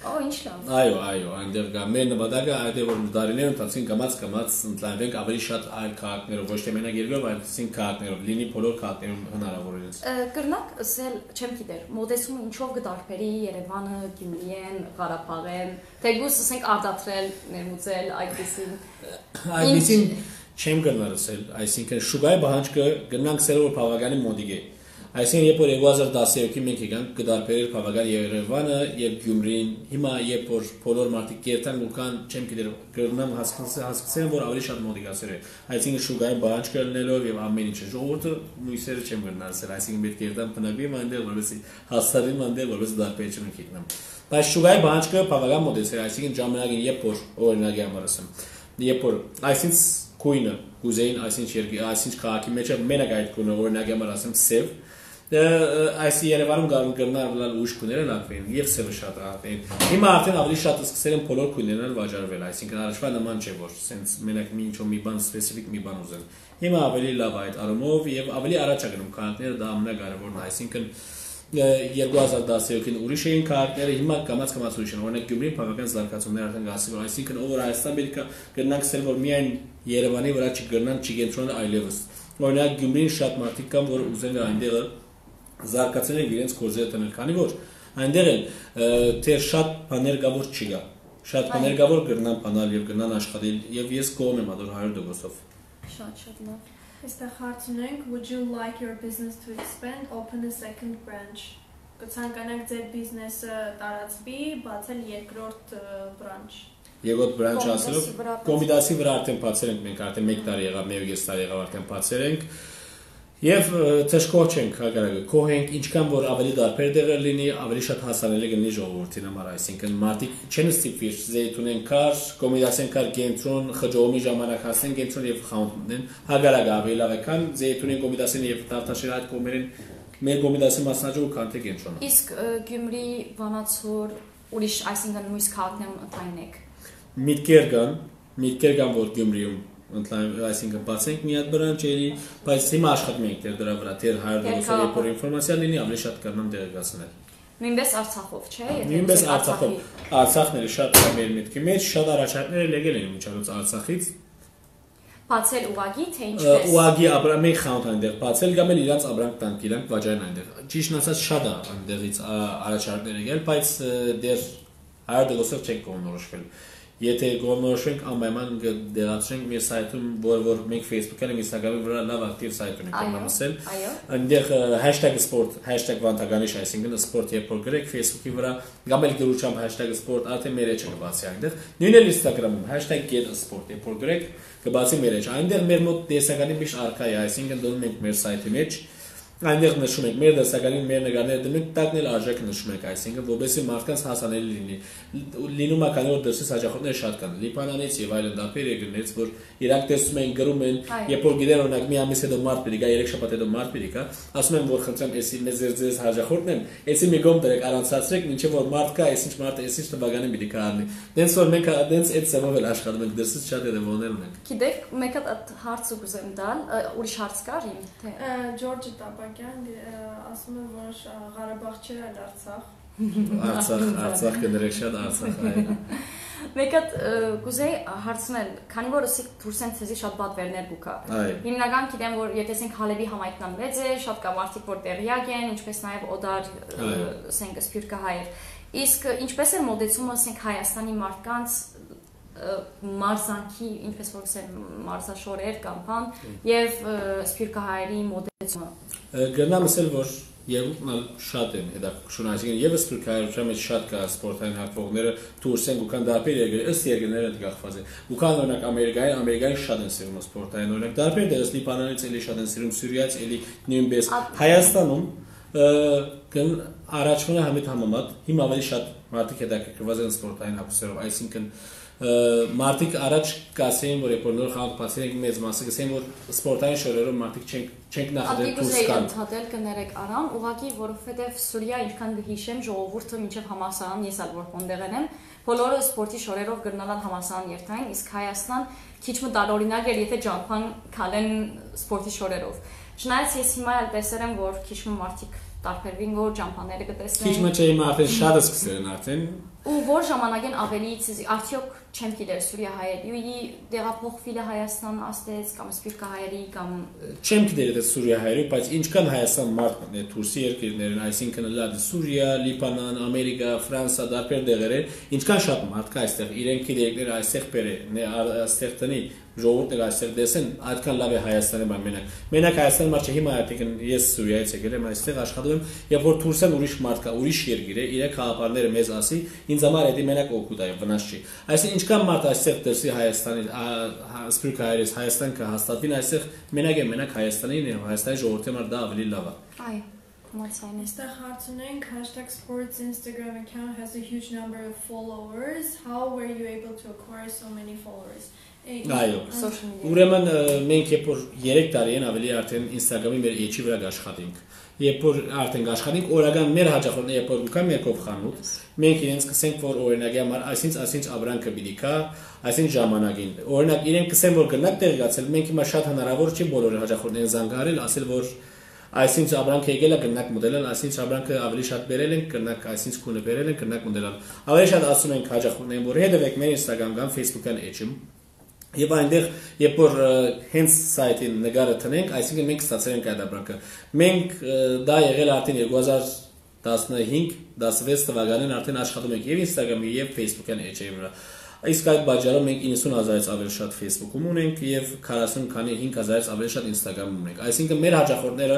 Օ, ինչ լավ։ Այո, այնտեղ կա մեր նպատակը այդ է որ դարիներ ընթացին կամաց ընդլայնվենք ավելի շատ այլ քաղաքներով, ոչ թե մենակ երկրով, այլ քաղաքներով, լինի բոլոր քաղաքներում հնարավորինս։ Կրնակ ասել, չեմ գիտեր, մոտեցումը ինչով կդարբերի Երևանը, Գյումրիեն, Ղարաբաղեն, թեկուզ ասենք արտադրել, ներմուծել այդպեսին։ Այդպեսին չեմ գնալ ասել, այսինքն շուգայի բանջկը գնանք սերով բավականին մոդիկ է։ Այսինքն երբ որ 2010-ին մենք եկանք կդարբերել բավական Երևանը եւ Գյումրին, հիմա երբ որ բոլոր մարդիկ կերտան ուքան, չեմ գիտեր, գրնամ հասկացան որ ավելի շատ մոդիկացեր է։ Այսինքն շուգայի բանջկը լնելով եւ ամեն ինչը ժողովուրդը նույնիսկ չեմ գնացել, այսինքն պետք է երտան բնակվի այնտեղ որովհետեւ հասարին այնտեղ որովհետեւ դարբերությունը գիտնամ։ Բայց շուգայի բանջկը բավական մոդեցեր, այսինքն ժամանակին երբ որ օրինակի համար ասեմ, երբ որ այսինքն քույնը գուզեին այսինքն քաղաքի մեջ մենակ այդ քույնը օրինակի համար ասեմ սև այս Երևանում գտնալ ուժ քույները լավեն եւ սևը շատ ահեն հիմա արդեն ավելի շատ սկսել են բոլոր քույներն վաճառվել այսինքն առաջվա նման չէ որ սենց մենակ մի ինչ-որ մի բան սպეციფიկ մի բան ուզեն հիմա ավելի լավ այդ առումով եւ ավելի առաջ է գնում քաղաքները դա ամենակարևորն է այսինքն 2010-ին ուրիշ էին քաղաքները հիմա կամաց ուրիշ են օրինակ Գյումրին բավական զարգացումներ արդեն գացել այսինքն ով որ Հայաստան պետք է գտնանք սել որ միայն Երևանի վրա չգտնան չգենտրոնը այլևս օրինակ Գյումրին շատ մարդիկ կան որ ուզեն այնտեղը զարգացնել են իրենց գործերը տանել քանի որ այնտեղ էլ թե շատ բաներ կա որ չի գա շատ բաներ կա որ գտնան բանալ եւ գտնան աշխատել եւ ես կողմ եմ ադոր 100%-ով շատ լավ Այստեղ հարց ունենք would you like your business to expand open a second branch կցանկանաք ձեր բիզնեսը տարածվի բացել երկրորդ branch Երկրորդ branch ասելով կոմբինացի վրա արդեն բացել ենք մենք արդեն 1 տարի եղավ 1.5 տարի եղավ արդեն բացել ենք Եվ թշկոչ ենք հակառակը, կողենք ինչքան որ ավելի դարբեր տեղեր լինի, ավելի շատ հասանելի կլինի ժողովրդին համար, այսինքն մարդիկ չեն ստիպվի Զեյթունեն կար, կոմբինացիան կար կենտրոն, խջողումի ժամանակ հասնեն կենտրոն եւ խանութ մտնեն, հակառակը ավելի լավ է, քան Զեյթունեն կոմբինացիան եւ Տավտաշեր այդ կողմերին մեր կոմբինացիա մասնաճյուղ քան թե կենտրոնը։ Իսկ Գյումրի, Վանաձոր, ուրիշ, այսինքն նույնիսկ քաղաքներում ընդայնեք։ Միտքեր կան որ Գյումրիում այսինքն բացենք մի հատ բրանջերի, բայց հիմա աշխատում ենք դրա վրա, դեռ 100% երբ որ ինֆորմացիա լինի, ավելի շատ կգնան տեղեկացնել։ Նույնպես Արցախով, չէ՞, Նույնպես Արցախով։ Արցախն էլ շատ մեր միտքի մեջ, շատ առաջարկներ եկել են միջազգ Արցախից։ Բացել ուղագի, թե ինչպես։ Ուղագի ապրանքի խանութ այնտեղ բացել կամ էլ իրանց ապրանք տանք, իրանք վաճառեն այնտեղ։ Ճիշտն ասած շատ է այնտեղից առաջարկներ եկել, բայց դեռ 100%-ով չենք կողմնորոշվել։ Եթե գոհնորոշենք անպայման դեղացրենք մեր սայթում, որ մենք Facebook-ին եւ Instagram-ի վրա լավ ակտիվ սայթ ունենք, ուրեմն ասել։ Այնտեղ #sport, #վանտագանիշ, այսինքն sport երբ որ գրեք Facebook-ի վրա, կամ էլ գրուչամբ #sport, արդեն մեր էջը կբացի այնտեղ։ Նույնն էլ Instagram-ում #getsport, երբ որ գրեք, կբացի մեր էջը։ Այնտեղ մեր մոտ տեսականի միշտ արքա է, այսինքն դնում ենք մեր սայթի մեջ։ Այնտեղ նշում ենք մեր դասականին, մեր նկարները դնում ենք, տակն էլ արժեքը նշում ենք, այսինքն որովհետեւ մարդկանց հասանելի լինի։ Լինում է քանի որ դրսից հաճախորդներ շատ կան, Լիբանանից եւ այլն դեպեր երկրներից, որ իրանք տեսում են, գրում են, երբ որ գիտեն օրինակ մի ամիս հետո մարդ պիտի գա, 3 շաբաթ հետո մարդ պիտի գա, ասում են որ խնդրեմ, էսի մեզ ձեզ հաճախորդն են, էսի մի գոմ դրեք, առանցացրեք, մինչեւ որ մարդ կա, այսինչ մարդ է, այսինչ տվագանին պիտի կառնի։ Դենց որ մենք դենց այդ ծավալ էլ աշխատում ենք, դրսից շատ հետևողներ ունենք։ Գիտեք, մեկ հատ հարց ուզեմ տալ, ուրիշ հարց կար իմ թե Ջորջը Տապակյան ասում է որ Ղարաբաղ չէ, այլ Արցախ։ Արցախ կներեք շատ Արցախ այո։ Մեկ հատ կուզեի հարցնել, քանի որ ասիկ դուրս են ցեզի շատ բادرներ գուկա։ Հիմնական գիտեմ որ եթե ասենք Հալեբի համայնքն մեծ է, շատ կա մարդիկ որ տեղյակ են, ինչպես նաև օդար ասենք սփյուռքահայեր։ Իսկ ինչպես է մոդեցումը ասենք Հայաստանի մարդկանց մարզանքի, ինչպես որ ասեմ, մարզաշորեր կամ բան եւ սփյուռքահայերի մոդեցումը։ Գնամ ասել որ երկուսն էլ շատ են հետաքրքրություն, այսինքն եւս սփյուռքահայության մեջ շատ կա սպորտային հակվողները, դուրս են ու կան դարբեր երկրներ, ըստ երկրները կախված են։ Ու կան օրինակ Ամերիկայի շատ են սիրում սպորտային օրինակ դարբեր, դեռ Լիբանանից էլի շատ են սիրում, Սյուրիայից էլի նույնպես Հայաստանում առաջվա համեմատ հիմա ավելի շատ մարդիկ հետաքրքրված են սպորտային հակոսերով, այսինքն մարդիկ առաջ կասեին որ երբ նոր խաղ բացել ենք մեծ մասը գսեն որ սպորտային շորերով մարդիկ չենք նախադեպ դուրս կան։ Հատել կներեք արամ, ուղղակի որովհետև Սուրիա ինչքան գհիշեմ ժողովուրդը մինչև համասարան ես ալ որ կոնդեղեն եմ, բոլորը սպորտի շորերով գրնալան համասարան երթային, իսկ Հայաստան քիչ մը տարօրինակ էր եթե ջամփան քալեն սպորտի շորերով։ Չնայած ես հիմա էլ տեսել եմ որ քիչ մը մարդիկ տարբերվին որ ջամփաները կտեսնեն։ Քիչ մը չէ հիմա արդեն շատ սկսել են արդեն։ Ու որ ժամանակեն ավելի արդյոք չեմ գիտեր Սուրիա հայերի դեղափոխվիլը Հայաստան աստեց կամ սփյուռքահայերի կամ չեմ գիտեր այդ Սուրիա հայերի, բայց ինչքան Հայաստան մարդն է դուրսի երկրներն, այսինքն լավ Սուրիա, Լիբանան, Ամերիկա, Ֆրանսիա, դարբեր դեղեր, ինչքան շատ մարդ կա այստեղ, իրենք իրենքները այստեղ բերեն, այստեղ տնի ժողովուրդը այստեղ դեսեն, այդքան լավ է Հայաստանը մենակ Հայաստանի մարդ չէ, հիմա այսինքն ես Սուրիայից եկել եմ այստեղ աշխատում եմ, երբ որ դուրս են ուրիշ մարդ կա, ուրիշ երկիր է, իրենք խաղապարները մեզ ասի, ինձ համար դա մենակ օգուտ է, վնաս չի։ Այսինքն ինչքան մարդ այստեղ դրսի Հայաստանի սփյուռքահայերից Հայաստան կհաստատվին այստեղ մենակ Հայաստանին եւ Հայաստանի ժողովրդի համար դա ավելի լավ է։ Այո, մոծային է։ Այստեղ հարց ունենք #sports Instagram account has a huge number of followers. How were you able to acquire so many followers? Այո, ուրեմն մենք երբ որ 3 տարի են ավելի արդեն Instagram-ի մեր էջի վրա աշխատենք։ Երբ որ արդեն աշխատենք, օրական մեր հաճախորդները երբ որ կան մեկով խանութ, մենք իրենց կսենք որ օրինակի համար այսինչ ապրանքը պիտի կա, այսինչ ժամանակին։ Օրինակ իրենք կսեն որ գնաք տեղեկացել, մենք հիմա շատ հնարավոր չի բոլոր հաճախորդներին զանգահարել, ասել որ այսինչ ապրանքը եկել է գնաք մոդելան, այսինչ ապրանքը ավելի շատ բերել են, գնաք այսինչ քունը բերել են, գնաք մոդելան։ Ավելի շատ ասում ենք հաճախորդներին որ հետևեք մեր Instagram կամ Facebook-ան էջում։ Եվ այնտեղ երբ որ հենց սայթին նկարը տնենք, այսինքն մենք ստացել ենք այդ ապրանքը։ Մենք դա եղել արդեն 2015-16 թվականին արդեն աշխատում ենք եւ Instagram-ի եւ Facebook-ան էջի վրա։ Իսկ այդ բաժարով մենք 90,000-ից ավելի շատ Facebook-ում ունենք եւ 45,000-ից ավելի շատ Instagram-ում ունենք։ Այսինքն մեր հաճախորդները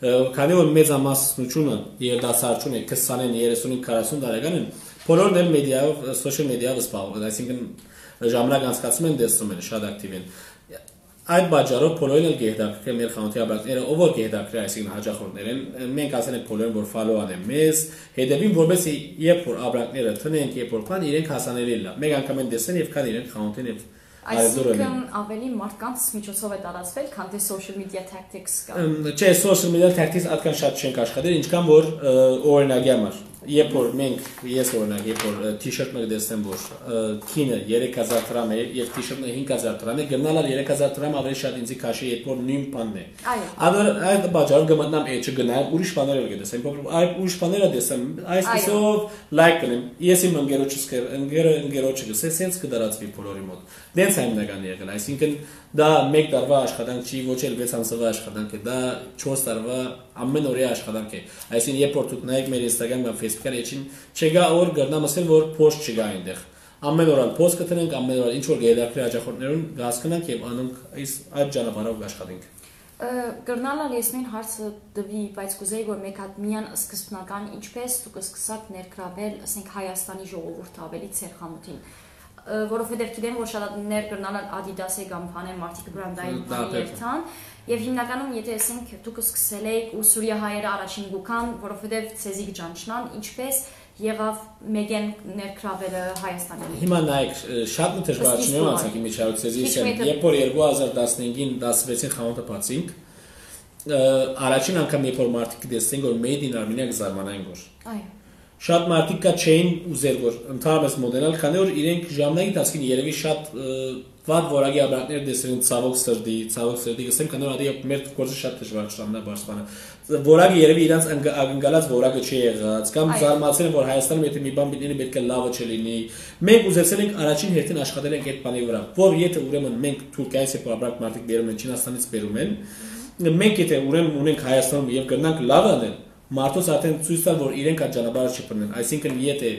քանի որ մեծամասնությունը երիտասարդություն է 20-ին 35-40 տարեկան են, բոլորն էլ մեդիայով, սոցիալ մեդիայով զբաղվում են, այսինքն ժամանակ անցկացում են, տեսնում են, շատ ակտիվ են։ Այդ բաժարով բոլորին էլ գեհդակրել մեր խանութի ապրանքները, ով որ գեհդակրել այսինքն հաճախորդներին, մենք ասել ենք բոլորին որ follow անեն մեզ, հետևին որովհետեւ երբ որ ապրանքները տնենք, երբ որ կան իրենք հասանելի լա։ Մեկ անգամ են տեսեն եւ կան իրենք խանութին եւ այսինքն ավելի մարդկանց միջոցով է տարածվել, քան թե social media tactics կա։ Չէ, social media tactics այդքան շատ չենք աշխատել, ինչքան որ օրինակի համար։ Երբ որ մենք ես օրինակ երբ որ t-shirt-ը դեսեմ որ քինը 3000 դրամ է եւ t-shirt-ը 5000 դրամ է գնալալ 3000 դրամ ավելի շատ ինձ քաշի երբ որ նույն բանն է այդ բաժար գմտնամ էջը գնամ ուրիշ բաներ էլ գտեսեմ այդ ուրիշ բաները դեսեմ այսպեսով լայք կնեմ ես իմ ընկերոջը գսես sense կդարածվի բոլորի մոտ դենց հիմնական եղել այսինքն դա 1 տարվա աշխատանք չի ոչ էլ 6 ամսվա աշխատանք է դա 4 տարվա ամեն օրյա աշխատանք է այսինքն երբ որ դուք նայեք մեր Instagram կամ Facebook-ը էջին չգա օր գրնամ ասել որ post չգա այնտեղ ամեն օր post կտնենք, ամեն օր ինչ որ գեդակրի հաջախորդներուն գասկնանք եւ անոնք այդ ճանապարհով աշխատենք։ Գրնալը լեսնին հարցը դվի, բայց կուզեի որ մեկ հատ միան սկզբնական ինչպես դուք սկսաք ներգրավել, ասենք Հայաստանի ժողովուրդը ավելի ծեր խանութին, որովհետև գիտեմ որ շատ ներգրնալը Adidas-ի կամ բաներ մարդիկ բրանդային երթան եւ հիմնականում եթե ասենք դուք սկսել եք ու Սուրիահայերը առաջին գուքան, որովհետև ցեզի գճանչնան, ինչպես եղավ մեգեն ներգրավելը Հայաստանի։ Հիմա նայեք, շատ դժվարություն է անցակի միջավայրի երբ որ 2015-ին 16-ին խանութը բացինք, առաջին անգամ երբ որ մարդիկ տեսնեն որ made in Armenia կզարմանային որ։ Այո։ Շատ մարդիկ կա չէին ուզել որ ընդհանրապես մոդելալ, քանի որ իրենք ժամանակի ընթացքին երևի շատ վատ որակի ապրանքներ տեսրին ցավոք սրտի գսեն, քանի որ ադի մեր գործը շատ դժվար շտամնա բարսպանը։ Որակը երևի իրանց անգալած որակը չի եղած, կամ զարմացել են որ Հայաստանում եթե մի բան լինի պետք է լավը չլինի։ Մենք ուզեցել ենք առաջին հերթին աշխատել ենք այդ բանի վրա, որ եթե ուրեմն մենք Թուրքիայից եւ ապրանք մարդիկ բերում են, Չինաստանից բերում են, մենք եթե ուրեմն ունենք Հայաստանում եւ կրնանք լավ անել, մարդոց արդեն ցույց տալ որ իրենք այդ ճանապարհը չփնեն, այսինքն եթե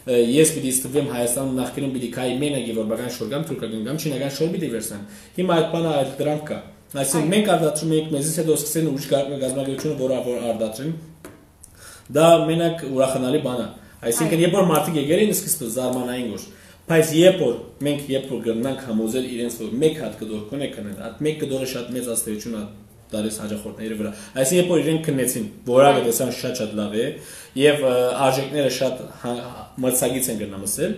ես պիտի ստվեմ Հայաստանում նախկինում պիտի կայի մենակ եվրոպական շոր կամ թուրքական կամ չինական շոր պիտի վերցնեն, հիմա այդ բանը այլ դրանք կա, այսինքն մենք արտադրում ենք մեզից հետո սկսեն ուրիշ գազམ་ագիտությունը որ արտադրեն, դա մենակ ուրախանալի բան է, այսինքն երբ որ մարդիկ եկել են սկզբը զարմանային որ բայց երբ որ գտնանք համոզել իրենց որ մեկ հատ կդոր կոնեք կնեն, այդ մեկ կդորը շատ մեծ աստեղություն է դարես հաջախորդների վրա, այսինքն երբ որ իրենք քննեցին, որակը տեսան շատ լավ է եւ արժեքները շատ մրցակից են գտնամսել,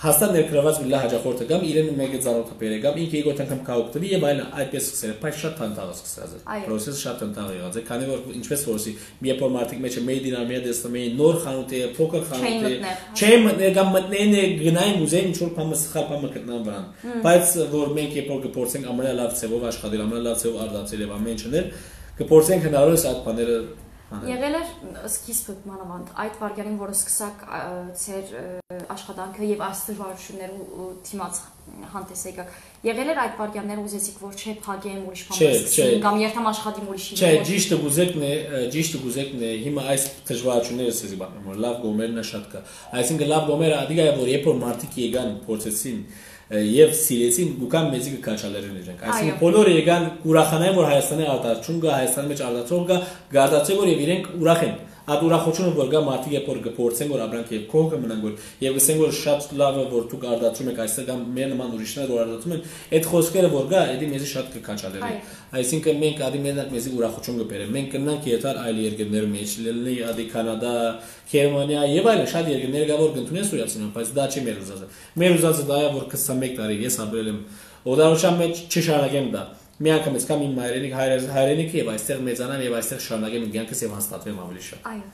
հաստատ ներգրաված մի լավ հաջախորդը կամ իրեն մեկը ծանոթը բերե կամ ինքը եկոտ անգամ կհոգտվի եւ այլն այդպես սկսել, բայց շատ թանտաղ սկսած է, process շատ թանտաղ եղած է, քանի որ ինչպես որսի երբ որ մարդիկ մեջը made in Armenia տեսնում էին նոր խանութ է, փոքր խանութ է, չէին մտնել կամ մտնեն գնային ուզեն ինչ որ բան սխալ բան գտնան վրան, բայց որ մենք երբ որ կփորձենք ամենալավ ցեվով աշխատել, ամենալավ ցեվով արտադրել եւ ամեն ինչն էլ կփորձենք հնարավորինս այդ բաները Եղել էր սկիզբը մանավանդ այդ վարքյանին, որը սկսակ ծեր աշխատանքը եւ այս դժվարություններու դիմաց հանդես եկաք։ Եղել էր այդ վարքյանները ուզեցիք որ չէ փագեմ ուրիշ բան կամ երթամ աշխատիմ ուրիշի։ Չէ, ճիշտ գուզեկն է, հիմա այս դժվարությունները ցեզի բանում որ լավ գոմերն է շատ կա։ Այսինքն լավ գոմերը ադիգա է որ երբ որ մարդիկ եկան փորձեցին եւ սիրեցին գուկան մեծի կքաչալերն իրենք, այսինքն բոլորը եկան ուրախանային որ Հայաստանի արտադրություն կա, Հայաստանի մեջ արտադրող կա, գարտացել որ եւ իրենք ուրախ են, այդ ուրախությունը որ գա մարդիկ երբ որ կփորձեն որ ապրանք եւ քողը մնան որ եւ գսեն որ շատ լավ է որ դուք արտադրում եք այստեղ կամ մեր նման ուրիշներ որ արտադրում են, այդ խոսքերը որ գա, դա մեզի շատ կքաչալեր է, այսինքն մենք ադի մենակ մեզի ուրախություն կբերեն, մենք կնանք երթալ այլ երկրներ մեջ, լինի ադի Կանադա, Գերմանիա եւ այլն շատ երկրներ կա որ կընդունեն սուրիացիները, բայց դա չի մեր ուզածը։ Մեր ուզածը դա է որ 21 տարի ես ապրել եմ օդարոշան մեջ չշարունակեմ դա։ Մի անգամից կամ իմ հայրենիքը եւ այստեղ մեծանամ եւ այստեղ շարունակեմ իմ կյանքս եւ հաստատվեմ ավելի շատ։ Այո։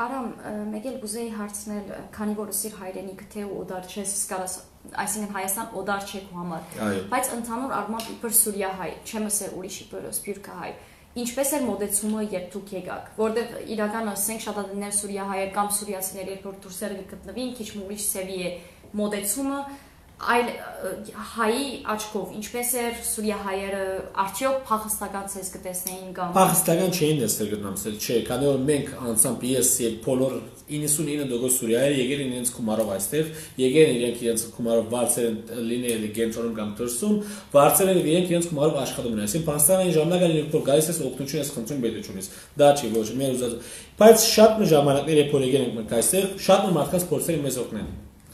Արամ, մեկ էլ կուզեի հարցնել, քանի որ սիր հայրենիքը թե օդար չես սկարաս, այսինքն Հայաստան օդար չէ քո համար, բայց ընդհանուր առմամբ իբր Սուրիահայ, չեմ ասել ուրիշ իբր սփյուռքահայ։ Ինչպես էր մոդեցումը երբ դուք եկաք, որտեղ իրական ասենք շատ adներ Սուրիահայեր կամ սուրիացիներ երբ որ դուրսերը գտնվին, քիչ ուրիշ սևի է մոդեցումը, այլ հայի աչքով, ինչպես էր Սուրիահայերը, արդյոք փախստական ցես կտեսնեին կամ փախստական չէին տեսել գտնամսել, չէ, քանի որ մենք անցամբ ես եւ բոլոր 99% Սուրիահայերը եկել են իրենց գումարով այստեղ, եկել են իրենց գումարով բարձր լինել Գենտոնում կամ Տուրսում, բարձր են իրենց գումարով աշխատում են, այսինքն փախստական ժամանակը երբ որ գալիս ես օգնություն ես խնդրում պետությունից, դա չի ոչ մեր ուզած, բայց շատ ժամանակներ երբ որ եկել ենք մենք այստեղ, շատ մարդկանց փորձել են մեզ օգնել։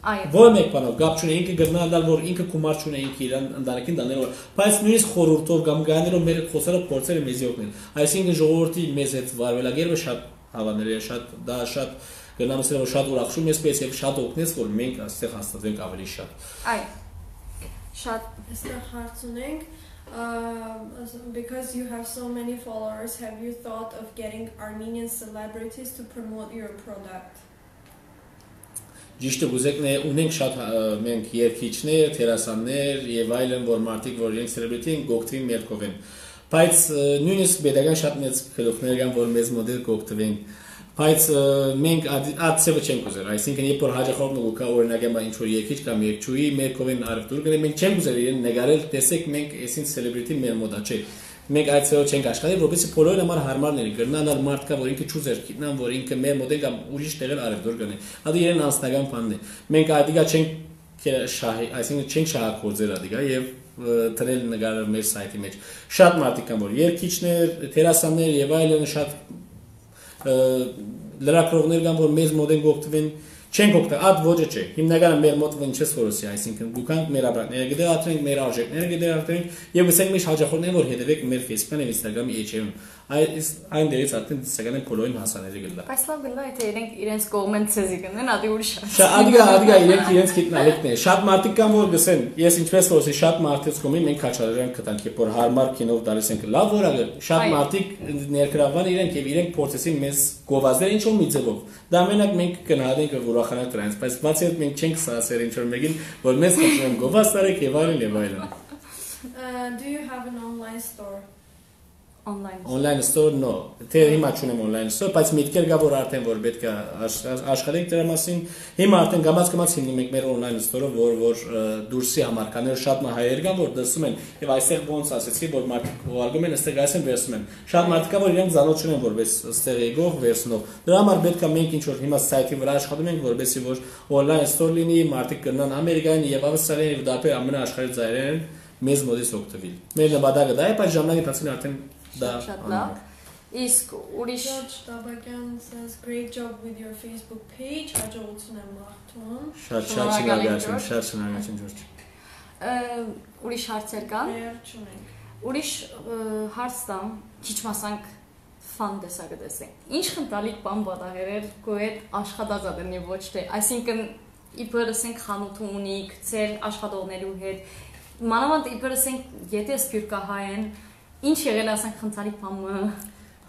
Որ մեկ բանով գապ չունի, ինքը գտնալ որ ինքը գումար չունի ինքը իրան ընտանիքին դաներով, բայց նույնիսկ խորհուրդով կամ գաներով մեր խոսելով փորձել է մեզի օգնել։ Այսինքն ժողովրդի մեզ հետ վարվելագերբը շատ հավանել է, շատ դա շատ գնամսել որ շատ ուրախում ես պես եւ շատ օգնես որ մենք այստեղ հաստատվենք ավելի շատ։ Այո։ Շատ այստեղ հարց ունենք because you have so many followers, have you thought of getting Armenian celebrities to promote your product? Ճիշտը գուզեկն է ունենք շատ մենք երգիչներ, թերասաններ եւ այլն որ մարդիկ որ իրենք celebrity են գոկտվին մեր կողեն բայց նույնիսկ pedagogan շատ մեծ գլուխներ կան որ մեզ մոդել գոկտվեն բայց մենք ածևը չենք ուզել այսինքն երբ որ հաջախորդն ու կա օրինակ եմ ինչ որ երգիչ կամ երգչուհի մեր կողեն արևտուր գնե մենք չենք ուզել իրեն նկարել տեսեք մենք այսին celebrity մեր մոդա չէ Մենք այդ ծերով չենք աշխատի, որովհետեւ բոլորին համար հարմարն է գրնանալ մարդ կա, որ ինքը ճուզեր գիտնան, որ ինքը մեր մոդել կամ ուրիշ տեղեր արևդոր գնի։ Հատի իրեն անձնական բանն է։ Մենք այդիկա չենք շահի, այսինքն չենք շահագործել այդիկա եւ դրել նկարել մեր սայթի մեջ։ Շատ մարդիկ կան, որ երկիչներ, թերասաններ եւ այլն շատ լրագրողներ կան, որ մեզ մոդել կօգտվեն չենք օգտվել, այդ ոճը չէ։ Հիմնականը մեր մոտ ինչպես որոսի, այսինքն գուքանք մեր ապրանքները գդրատրենք, մեր արժեքները գդրատրենք եւ ասենք մեր հաջողությունները, որ հետևեք մեր Facebook-ն եւ Instagram-ի էջերում։ Այն դերից արդեն դիսական բոլորին հասանելի գլա։ Բայց լավ գլա, եթե իրենց կողմեն ցեզի կնեն, ադի ուրիշ։ Ադիգա իրենց գիտնալիքն է։ Շատ մարդիկ կան, որ գսեն, ես ինչպես որսի շատ մարդից կոմի մենք քաչարերան կտանք, որ հարմար կինով դալիս ենք լավ որակը։ Շատ մարդիկ ներգրավvan իրենք եւ իրենք փորձեցին մեզ գովազդել ինչ որ մի ձևով։ Դա մենակ մենք կնահատենք որ ուրախանանք դրանից, բայց բացի այդ մենք չենք սասեր ինչ որ մեկին, որ մեզ կոչեն գովազդ արեք եւ այլն եւ այլն։ Do you have an online store? Online store no. Թե հիմա չունեմ online store, բայց միտքեր կա որ արդեն որ պետք է աշխատենք դրա մասին։ Հիմա արդեն գամած հիմնում ենք մեր online store-ը, որ դուրսի համար կաներ շատ հայեր կան որ դասում են եւ այստեղ ոնց ասեցի որ մարդիկ ուղարկում են այստեղ այսեն վերցնում են։ Շատ մարդիկ կա որ իրենք զանոթ չունեն որպես այստեղ եկող վերցնող։ Դրա համար պետք է մենք ինչ որ հիմա սայթի վրա աշխատում ենք որպեսզի որ online store լինի, մարդիկ կգնան Ամերիկային եւ Ավստրալիային եւ դեպի ամենաաշխարհի ծայրերին մեզ մոդից օգտվել։ Մեր նպատակը դա է, բայց ժամանակի ընթացքում արդեն Շատ լավ։ Իսկ ուրիշ George Tabakyan says great job with your Facebook page. Հաջողություն եմ մաղթում։ Շատ շնորհակալություն George։ Ուրիշ հարցեր կան։ Վերջունենք։ Ուրիշ հարց տամ, քիչ մասանք ֆան տեսակետեսենք։ Ինչ խնդալիք բան պատահել քո հետ աշխատածադենի ոչ թե, այսինքն իբր ասենք խանութ ունիք, ծեր աշխատողներու հետ։ Մանավանդ իբր ասենք եթե սփյուռքահայ են Ինչ եղել ասենք խնդալիք բանը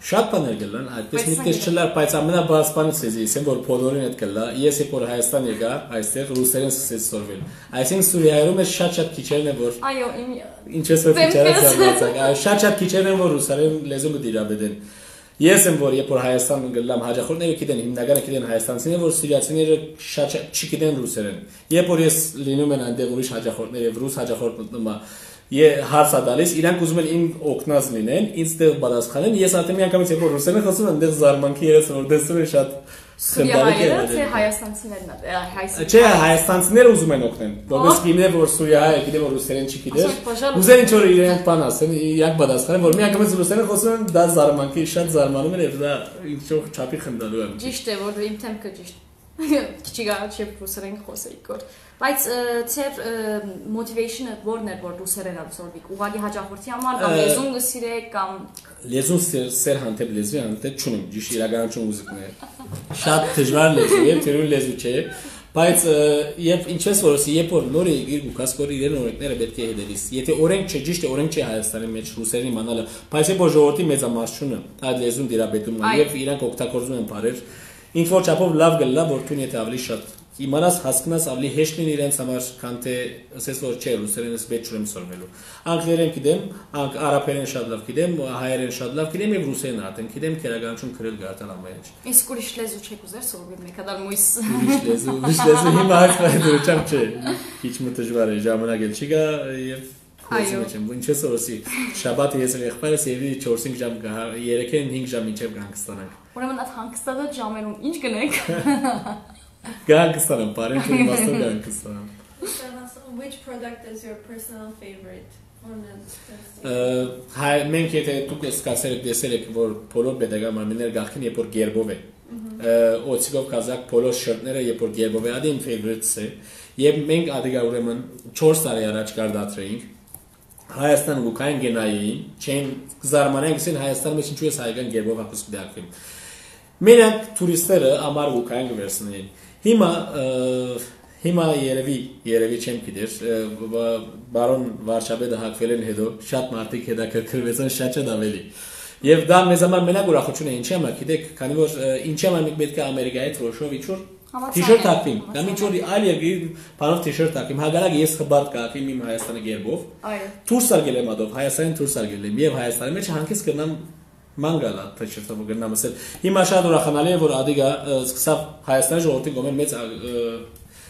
Շատ բաներ գլան, այդպես միտքեր չլար, բայց ամենաբարձ բանը ցեզի, ասեմ որ բոլորին հետ գլա, ես երբ որ Հայաստան եկա, այստեղ ռուսերեն սկսեց սորվել։ Այսինքն Սուրիայում է շատ քիչերն են որ Այո, ինչպես որ քիչերը զարգացակ, շատ քիչերն են որ ռուսերեն լեզուն դիրաբեդեն։ Ես եմ որ երբ որ Հայաստան գլամ հաջախորդները գիտեն հիմնականը գիտեն հայաստանցիները որ սիրիացիները շատ չգիտեն ռուսերեն։ Երբ որ ես լինում են այնտեղ ուրիշ հաջախորդներ եւ ռուս հաջախորդ մտնում հարցա դալիս, իրանք ուզում են իմ օգնած լինեն, ինձ դեռ պատասխանեն, ես արդեն մի անգամից երբ որ ռուսերեն խոսում եմ, դեռ զարմանքի երես որ դեսում են շատ խնդալիք է։ Սուրիահայերը թե հայաստանցիներն է, Չէ, հայաստանցիները ուզում են օգնեն, որպես գիտեն որ Սուրիահայը գիտեն որ ռուսերեն չգիտեր, ուզեն ինչ որ իրենք բան ասեն, իրանք պատասխանեն, որ մի անգամից ռուսերեն խոսում են, դա զարմանքի շատ զարմանում են եւ դա ինչ որ չափի խնդալու է։ Ճիշտ է, որ իմ թեմքը ճիշտ Քիչ գարաչ եւ ռուսերեն խոսեիք որ բայց ծեր motivation-ը որն է որ ռուսերեն ուսորվիկ ուղղակի հաջողորդի համար կամ լեզուն գսիրեք կամ լեզուն սեր հանդեպ լեզվի հանդեպ չունեմ ճիշտ իրականություն ուզիկն է շատ դժվար լեզու է թերուն լեզու չէ բայց եւ ինչպես որսի երբ որ նոր իր գուկասկորի իրեն օրենքները պետք է հետևիս եթե օրենք չէ ճիշտ է օրենք չէ Հայաստանի մեջ ռուսերեն իմանալը բայց երբ որ ժողովրդի մեծամասնությունը այդ լեզուն դիրաբետում է եւ իրանք օգտագործում են բարեր Ինչ որ չափով լավ գլա որ դու եթե ավելի շատ իմանաս հասկանաս ավելի հեշտ լինի իրենց համար քան թե ասես որ չէ ռուսերենս պետք չեմ սորվելու անգլերեն գիտեմ արաբերեն շատ լավ գիտեմ հայերեն շատ լավ գիտեմ եւ ռուսերեն արդեն գիտեմ քերականություն գրել գարտալ ամեն ինչ իսկ ուրիշ լեզու չեք ուզեր սորվել մեկադալ մույս ուրիշ լեզու հիմա հայտնի չեմ չէ քիչ մը դժվար է ժամանակ էլ չի գա եւ Այո ինչպես որսի շաբաթը ես եղբայրս եւի 4-5 ժամ 3-ին 5 ժամ ինչեւ գանք ստանանք Ուրեմն այդ հանգստած ժամերում ինչ գնեք Գանք ստանամ բարեն ու վաստո գանք ստանամ Which product is your personal favorite Հայ մենք եթե դուք սկսել եք տեսել եք որ բոլոր pedagogy մարմիններ գախին երբ որ գերբով է օցիկով կազակ բոլոր շերտները երբ որ գերբով է ադին favorite-ս է եւ մենք ադիգա ուրեմն 4 տարի առաջ կարտադրեինք Հայաստան գուկային գենային չեն զարմանենք ասեն Հայաստանի մեջ ինչու է հայկական գերբով հապուս դակվին Մենակ տուրիստները ամար գուկային վերցնեն Հիմա երևի չեմ գիտեր բարոն Վարշավեդը հակվել են հետո շատ մարդիկ հետաքրքրվեցան շատ ավելի Եվ դա մեզ համար մենակ ուրախություն է ինչի համար գիտեք քանի որ ինչի համար մենք պետք է Ամերիկայից որոշով իջուր T-shirt տակվին, կամ ինչ որ այլ երկրի բանով T-shirt տակվին, հագարակ ես խբարդ կակվին իմ Հայաստանի գերբով, դուրս արգել եմ ադով, Հայաստանին դուրս արգել եմ եւ Հայաստանի մեջ հանկից կգնամ մանգալա T-shirt-ով գնամ ասել։ Հիմա շատ ուրախանալի է որ ադիգա սկսավ Հայաստանի ժողովրդի գոմեն մեծ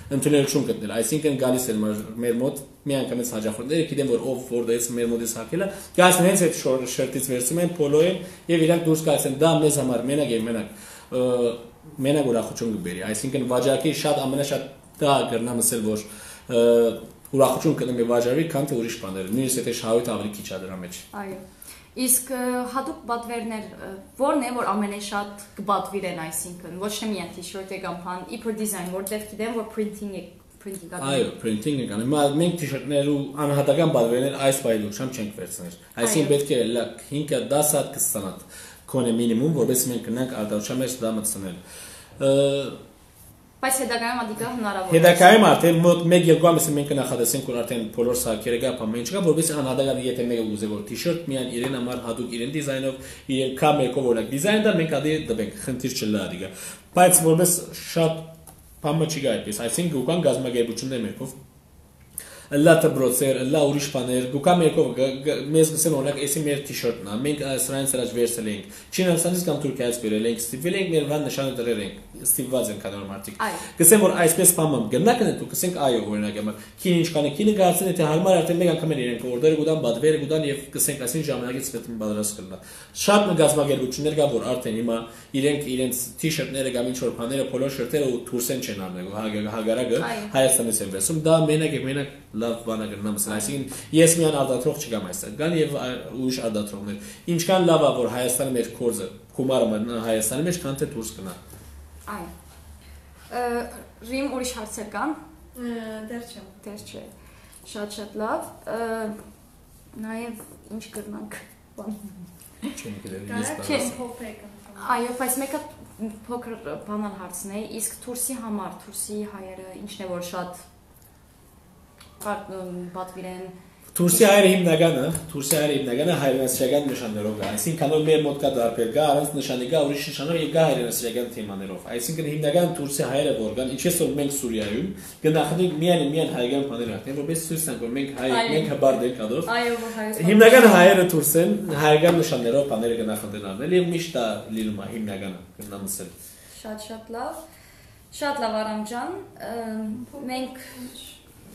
ընդունելություն գտնել։ Այսինքն գալիս են մեր մոտ մի անգամից հաջախորդները, գիտեն որ ով որտեղից մեր մոտից հակել է, գալիս հենց այդ շերտից վերցում են, փոլոեն եւ իրանք դուրս գալիս են դա մեզ համար մենակ եւ մենակ ուրախություն կբերի։ Այսինքն վաճառքի շատ ամենաշատ դա կրնամ ասել որ ուրախություն կնեմ վաճառի, քան թե ուրիշ բաներ։ Նույնիսկ եթե շահույթ ավելի քիչ է դրա մեջ։ Այո։ Իսկ հատուկ պատվերներ որն է որ ամենաշատ կպատվիրեն, այսինքն ոչ թե միայն t-shirt-ը կամ բան, իբր դիզայն, որտեղ գիտեմ որ printing-ը Այո, printing-ը կան։ Հիմա մենք t-shirt-ներ ու անհատական պատվերներ այս բայդուշամ չենք վերցնել։ Այսինքն պետք է 5-10 հատ 20 հատ կոնե մինիմում, որովհետեւ մենք գնանք արտադրության մեջ դա մտցնել։ Բայց հետագայում ադիկա հնարավոր է։ Հետագայում արդեն մոտ 1-2 ամիսը մենք կնախադասենք որ արդեն բոլոր սարքերը գա բան մենք չկա, որովհետեւ անհատական եթե մեկը ուզե որ t-shirt միայն իրեն համար հատուկ իրեն դիզայնով, իրեն կամերկով օրինակ դիզայն դա մենք ադի դվենք, խնդիր չլա ադիկա։ Բայց որպես շատ բանը չի գա այդպես, այսինքն գուկան գազམ་ագերբություններ մեկով լատը բրոցեր, լա ուրիշ բաներ, գուկա մեկով մեզ գսեն օրինակ էսի մեր t-shirt-ն է, մենք սրանից առաջ վերցել ենք, Չինաստանից կամ Թուրքիայից բերել ենք, ստիպվել ենք մեր վան նշանը դրել ենք, ստիպված են կանոն մարդիկ։ Գսեն որ այսպես բանը գնահատեն դու գսենք այո օրինակ եմ, քին ինչ կանի, քինը գարցեն եթե հարմար արդեն մեկ անգամ են իրենք օրդերը գուտան, բադվերը գուտան եւ գսենք այսին ժամանակից պետք է պատրաստ կլինա։ Շատ գազམ་ագերբություններ կա որ արդեն հիմա իրենք իրենց t-shirt-ները կամ ինչ որ բաները, փոլո շերտերը ու թուրսեն չեն առնել, հագարակը Հայաստանից են վերցում, դա մենակ եւ մենակ լավ բանը կնամ ասել, այսինքն ես միան արտադրող չգամ այստեղ, կան եւ ուրիշ արտադրողներ։ Ինչքան լավ է որ Հայաստանը մեր կորձը գումարը Հայաստանի մեջ քան թե դուրս գնա։ Այո։ Ռիմ ուրիշ հարցեր կան։ Դեռ չեմ։ Դեռ չէ։ Շատ լավ։ Նաեւ ինչ կրնանք բան։ Չեմ գիտեմ Չեմ փոփեք։ Այո, բայց մեկը փոքր բանալ հարցն է, իսկ Թուրսի համար, Թուրսի հայերը ինչն է որ շատ պատվիրեն Թուրսի հայերը հիմնականը հայրենասիրական նշաններով կա, այսինքն մեր մոտ կա դարբեր կա, առանց նշանի կա, ուրիշ նշանով եւ կա հայրենասիրական թեմաներով, այսինքն հիմնական Թուրսի հայերը որ կան, ինչպես որ մենք Սուրիայում գնահատենք միայն հայկական բաներ ակտիվ, որպես ցույց տանք որ մենք հաբարդ ենք ադով։ Այո, որ Հայաստան։ Հիմնական հայերը Թուրս են, հայկական նշաններով բաները գնահատեն առնել եւ միշտ դա լինում է հիմնականը գնամսել։ Շատ լավ։ Շատ լավ Արամ ջան, մենք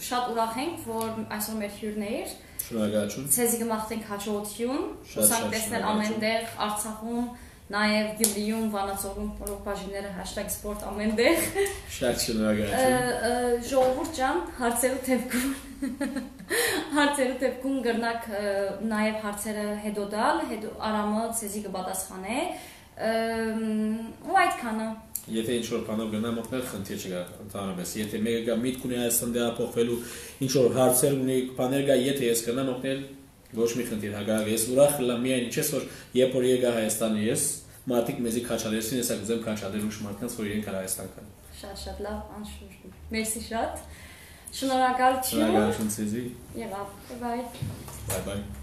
շատ ուրախ ենք, որ այսօր մեր հյուրն էր։ Շնորհակալություն։ Ցեզի կմաղթենք հաջողություն, ուսանք տեսնել ամենտեղ, Արցախում, նաև Գյումրիում, Վանաձորում, բոլոր բաժինները #sport ամենտեղ։ Շատ շնորհակալություն։ Ժողովուրդ ջան, հարցերու դեպքում գրնակ նաև հարցերը հետո դալ, հետո Արամը ցեզի կպատասխանե։ Ու այդքանը Եթե ինչ որ բանով գնամ օգնել խնդիր չկա ընդհանրապես եթե մեկը գա միտք ունի Հայաստան դեպոխվելու ինչ որ հարցեր ունի բաներ գա եթե ես գնամ օգնել ոչ մի խնդիր հագարակ ես ուրախ լամ միայն ինչես որ երբ որ եկա Հայաստանը ես մարդիկ մեզի քաչալերսին հեսա գծեմ քաչալեր ուշ մարդկանց որ իրենք Հայաստան կան Շատ լավ անշուշտ Մերսի շատ Շնորհակալություն Շնորհակալություն ցեզի Եղավ bye bye